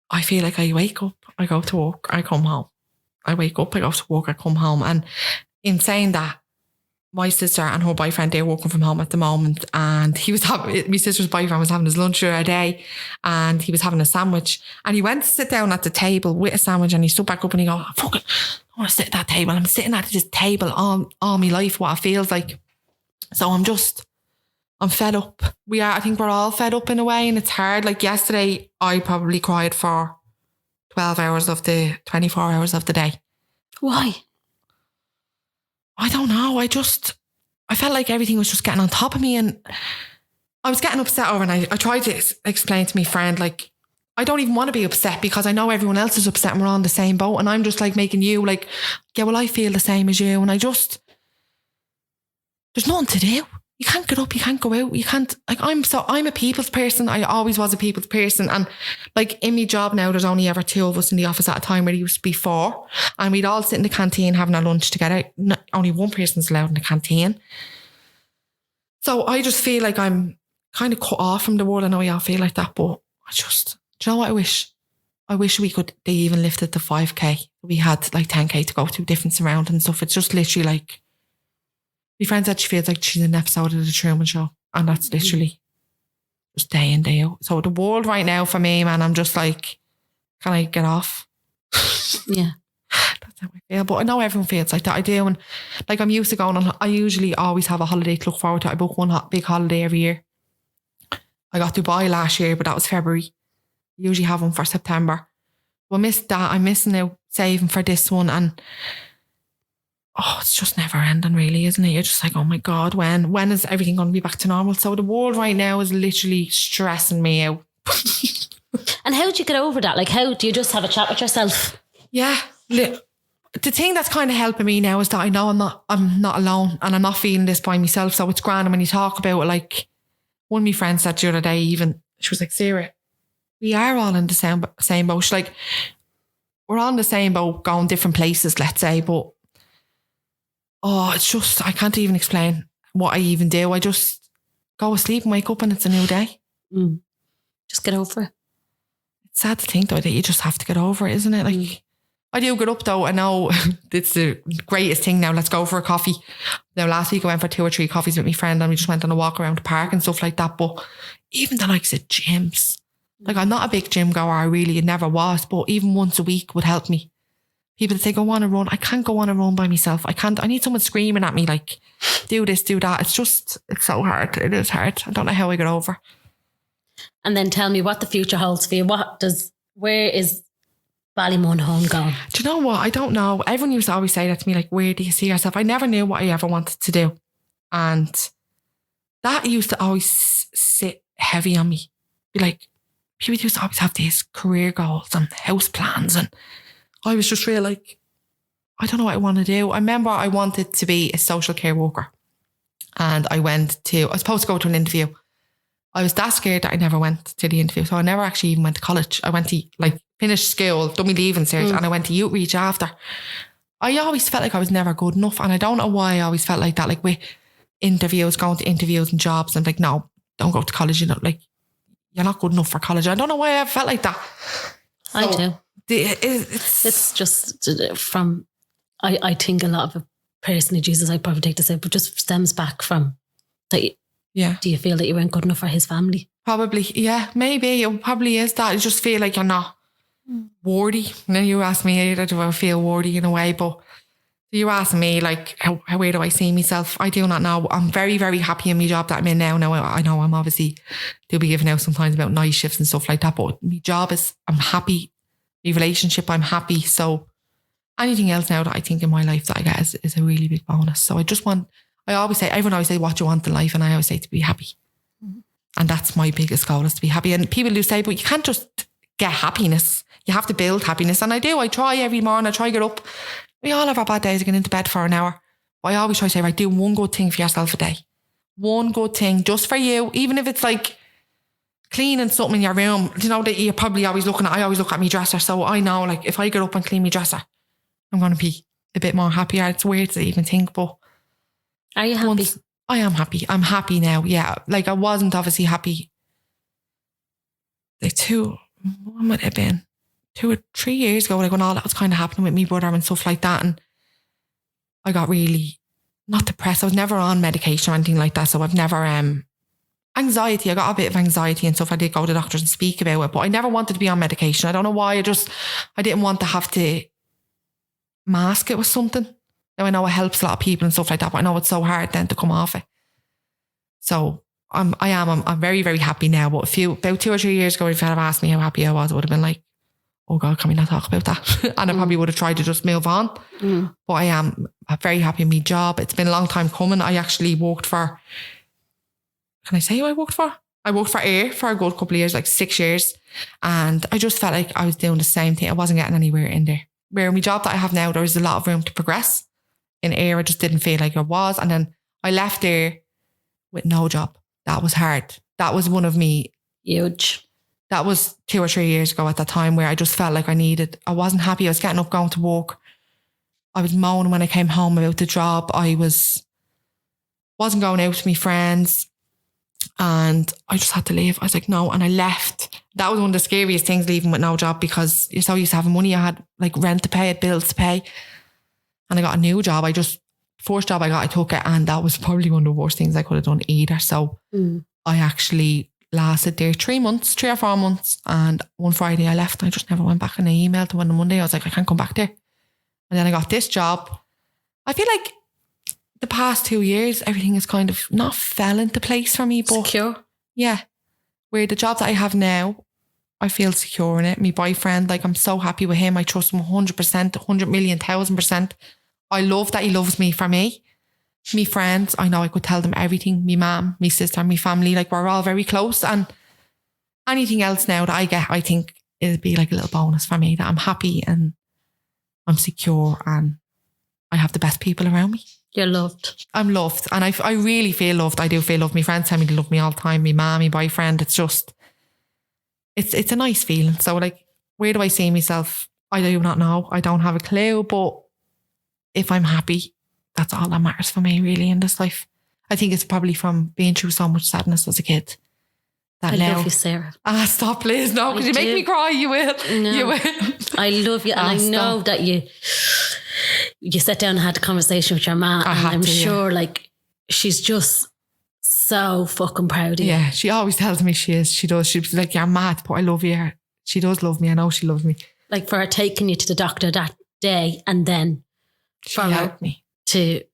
I feel like I wake up, I go to work, I come home. I wake up, I go to work, I come home. And in saying that, my sister and her boyfriend, they're working from home at the moment, and my sister's boyfriend was having his lunch the other day and he was having a sandwich and he went to sit down at the table with a sandwich and he stood back up and he goes, fuck it, I want to sit at that table. I'm sitting at this table all my life, what it feels like. So I'm fed up. I think we're all fed up in a way, and it's hard. Like yesterday, I probably cried for 12 hours of the 24 hours of the day. Why? I don't know. I felt like everything was just getting on top of me, and I was getting upset over, and I tried to explain to my friend, like, I don't even want to be upset because I know everyone else is upset and we're on the same boat, and I'm just like making you like, yeah, well, I feel the same as you, and there's nothing to do. You can't get up, you can't go out, you can't, like, I'm a people's person. I always was a people's person. And like in my job now, there's only ever 2 of us in the office at a time, where there used to be 4. And we'd all sit in the canteen having our lunch together. Only one person's allowed in the canteen. So I just feel like I'm kind of cut off from the world. I know we all feel like that, but do you know what I wish? I wish they even lifted the 5K. We had like 10K to go to, different surroundings and stuff. It's just literally like, my friend said she feels like she's in an episode of the Truman Show, and that's literally just day in, day out. So the world right now for me, man, I'm just like, can I get off? Yeah. That's how I feel. But I know everyone feels like that. I do. And like, I'm used to going on, I usually always have a holiday to look forward to. I book one big holiday every year. I got Dubai last year, but that was February. I usually have one for September. So I missed that. I'm missing out saving for this one, and it's just never ending, really, isn't it? You're just like, oh my God, when is everything going to be back to normal? So the world right now is literally stressing me out. And how do you get over that? Like, how do you just have a chat with yourself? Yeah. The thing that's kind of helping me now is that I know I'm not alone, and I'm not feeling this by myself. So it's grand. And when you talk about it, like one of my friends said the other day, even, she was like, Sarah, we are all in the same boat. She's like, we're all in the same boat, going different places, let's say, but it's just, I can't even explain what I even do. I just go to sleep and wake up and it's a new day. Just get over it. It's sad to think though that you just have to get over it, isn't it? Like, I do get up though. I know it's the greatest thing now. Let's go for a coffee. Now last week I went for 2 or 3 coffees with my friend, and we just went on a walk around the park and stuff like that. But even the likes of gyms, Like, I'm not a big gym goer, I really never was, but even once a week would help me. People say, go on a run. I can't go on a run by myself. I need someone screaming at me like, do this, do that. It's so hard. It is hard. I don't know how I get over. And then tell me what the future holds for you. Where is Ballymun Hun going? Do you know what? I don't know. Everyone used to always say that to me, like, where do you see yourself? I never knew what I ever wanted to do. And that used to always sit heavy on me. Be like, people used to always have these career goals and house plans, and I was just real like, I don't know what I want to do. I remember I wanted to be a social care worker, and I was supposed to go to an interview. I was that scared that I never went to the interview. So I never actually even went to college. I went to finish school, done my leaving cert, and I went to outreach after. I always felt like I was never good enough. And I don't know why I always felt like that, like with interviews, going to interviews and jobs. And like, no, don't go to college. You're not good enough for college. I don't know why I ever felt like that. I do. It's just from, I think a lot of it, personally, Jesus, I probably take to say, but just stems back from that. Yeah. Do you feel that you weren't good enough for his family? Probably. Yeah, maybe. It probably is that. You just feel like you're not worthy. Now you ask me, either do I feel worthy in a way, but you ask me like, where do I see myself? I do not know. I'm very, very happy in my job that I'm in now. Now I know I'm obviously, do be giving out sometimes about night shifts and stuff like that, but my job is, I'm happy. My relationship, I'm happy. So anything else now that I think in my life that I get is a really big bonus. So I always say, everyone always say what you want in life, and I always say to be happy. Mm-hmm. And that's my biggest goal, is to be happy. And people do say, but you can't just get happiness. You have to build happiness. And I do. I try every morning. I try to get up. We all have our bad days, get into bed for an hour. But I always try to say, right, do one good thing for yourself a day. One good thing just for you. Even if it's like cleaning something in your room, you know, that you're probably always looking at. I always look at my dresser. So I know, like, if I get up and clean my dresser, I'm going to be a bit more happier. It's weird to even think, but are you happy? I am happy. I'm happy now. Yeah. Like, I wasn't obviously happy. Like what might it have been? 2 or 3 years ago, like when all that was kind of happening with me brother and stuff like that. And I got really not depressed. I was never on medication or anything like that. So I've never, anxiety. I got a bit of anxiety and stuff. I did go to doctors and speak about it, but I never wanted to be on medication. I don't know why. I didn't want to have to mask it with something. Now I know it helps a lot of people and stuff like that, but I know it's so hard then to come off it. So I'm very, very happy now. But about 2 or 3 years ago, if you had asked me how happy I was, I would have been like, oh God, can we not talk about that? And I probably would have tried to just move on. But I am very happy in my job. It's been a long time coming. I actually worked for, can I say who I worked for? I worked for Air for a good couple of years, like 6 years. And I just felt like I was doing the same thing. I wasn't getting anywhere in there. Where my job that I have now, there is a lot of room to progress. In Air, I just didn't feel like there was. And then I left there with no job. That was hard. That was one of me. Huge. That was 2 or 3 years ago at that time, where I just felt like I wasn't happy. I was getting up, going to work. I was moaning when I came home about the job. I wasn't going out with my friends, and I just had to leave. I was like, no. And I left. That was one of the scariest things, leaving with no job, because you're so used to having money. I had like rent to pay, bills to pay. And I got a new job. First job I got, I took it, and that was probably one of the worst things I could have done either. So I actually lasted there 3 or 4 months. And one Friday I left, and I just never went back. And I emailed them on the Monday. I was like, I can't come back there. And then I got this job. I feel like the past 2 years, everything has kind of not fell into place for me. But secure. Yeah. Where the job that I have now, I feel secure in it. My boyfriend, like, I'm so happy with him. I trust him 100%, 100 million, 1,000%. I love that he loves me for me. Me friends, I know I could tell them everything. Me mum, me sister, me family, like, we're all very close. And anything else now that I get, I think it'll be like a little bonus for me, that I'm happy and I'm secure and I have the best people around me. You're loved. I'm loved. And I really feel loved. I do feel loved. My friends tell me they love me all the time. My mum, my boyfriend. It's just, it's a nice feeling. So, like, where do I see myself? I do not know. I don't have a clue. But if I'm happy, that's all that matters for me, really, in this life. I think it's probably from being through so much sadness as a kid. I love you, Sarah. Stop, please. No, because you make me cry. You will. No. You will. I love you. And I know that you sat down and had a conversation with your mom. And I'm sure, like, she's just so fucking proud of you. Yeah, she always tells me she is. She does. She's like, you're mad, but I love you. She does love me. I know she loves me. Like for her taking you to the doctor that day and then She helped me. She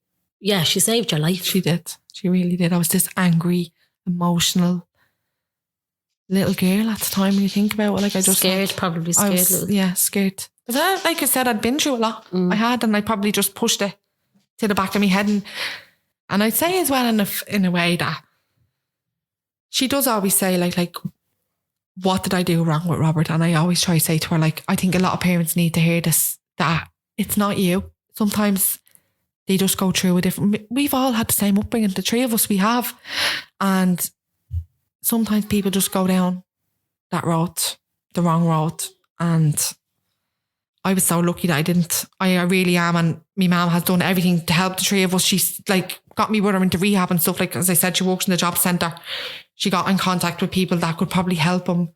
saved your life. She did. She really did. I was this angry, emotional little girl at the time when you think about it. Like I just scared. Yeah, scared. Because like I said, I'd been through a lot. I had, and I probably just pushed it to the back of my head. And I'd say as well in a way that she does always say like, what did I do wrong with Robert? And I always try to say to her, like, I think a lot of parents need to hear this, that it's not you. Sometimes they just go through we've all had the same upbringing, the three of us we have. And sometimes people just go down that road, the wrong road. And I was so lucky that I didn't. I really am. And my mum has done everything to help the three of us. She's like got me with her into rehab and stuff. Like, as I said, she works in the job centre. She got in contact with people that could probably help him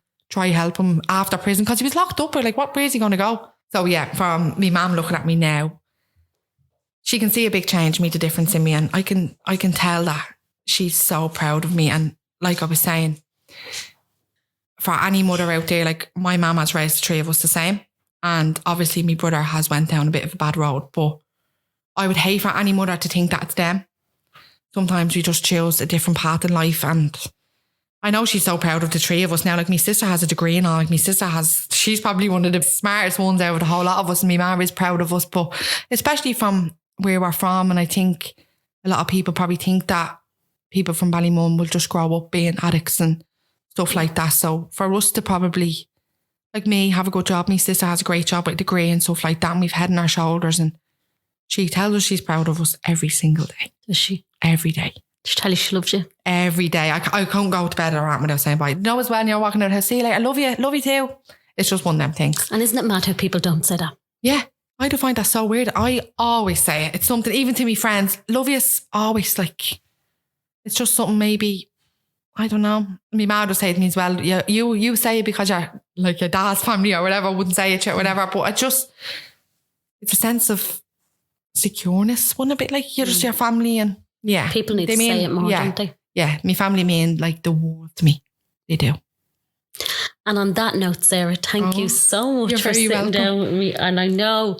after prison, because he was locked up. We're like, what, where's he going to go? So yeah, from my mum looking at me now, she can see a big change, the difference in me. And I can tell that she's so proud of me. And like I was saying, for any mother out there, like my mum has raised the three of us the same. And obviously my brother has went down a bit of a bad road, but I would hate for any mother to think that it's them. Sometimes we just choose a different path in life. And I know she's so proud of the three of us now. Like my sister has a degree and all. Like my sister she's probably one of the smartest ones out of the whole lot of us. And my mum is proud of us, but especially from where we're from. And I think a lot of people probably think that people from Ballymum will just grow up being addicts and stuff like that. So for us to probably, like me, have a good job. My sister has a great job with a degree and stuff like that. And we've head on our shoulders, and she tells us she's proud of us every single day. Does she? Every day. She tell you she loves you? Every day. I can't go to bed or out without saying bye. No, as well, and you're walking out of the house, see you later, love you too. It's just one of them things. And isn't it mad how people don't say that? Yeah. I do find that so weird. I always say it. It's something, even to me friends, love you's always like, it's just something maybe, I don't know. My mum would say to me as well, you say it because you're like your dad's family or whatever, wouldn't say it or whatever. But it's a sense of secureness, one a bit like you're just your family. And yeah. People need to say it more, don't they? Yeah. My family mean like the world to me. They do. And on that note, Sarah, thank you so much for sitting down with me. And I know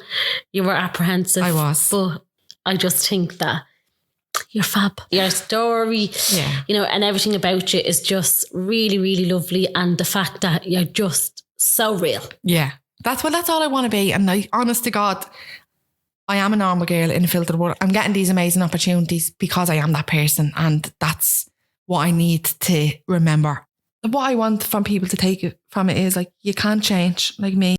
you were apprehensive. I was. But I just think that you're fab. Your story, and everything about you is just really, really lovely. And the fact that you're just so real. Yeah. That's all I want to be. And honest to God, I am a normal girl in a filtered world. I'm getting these amazing opportunities because I am that person. And that's what I need to remember. What I want from people to take from it is like, you can't change like me.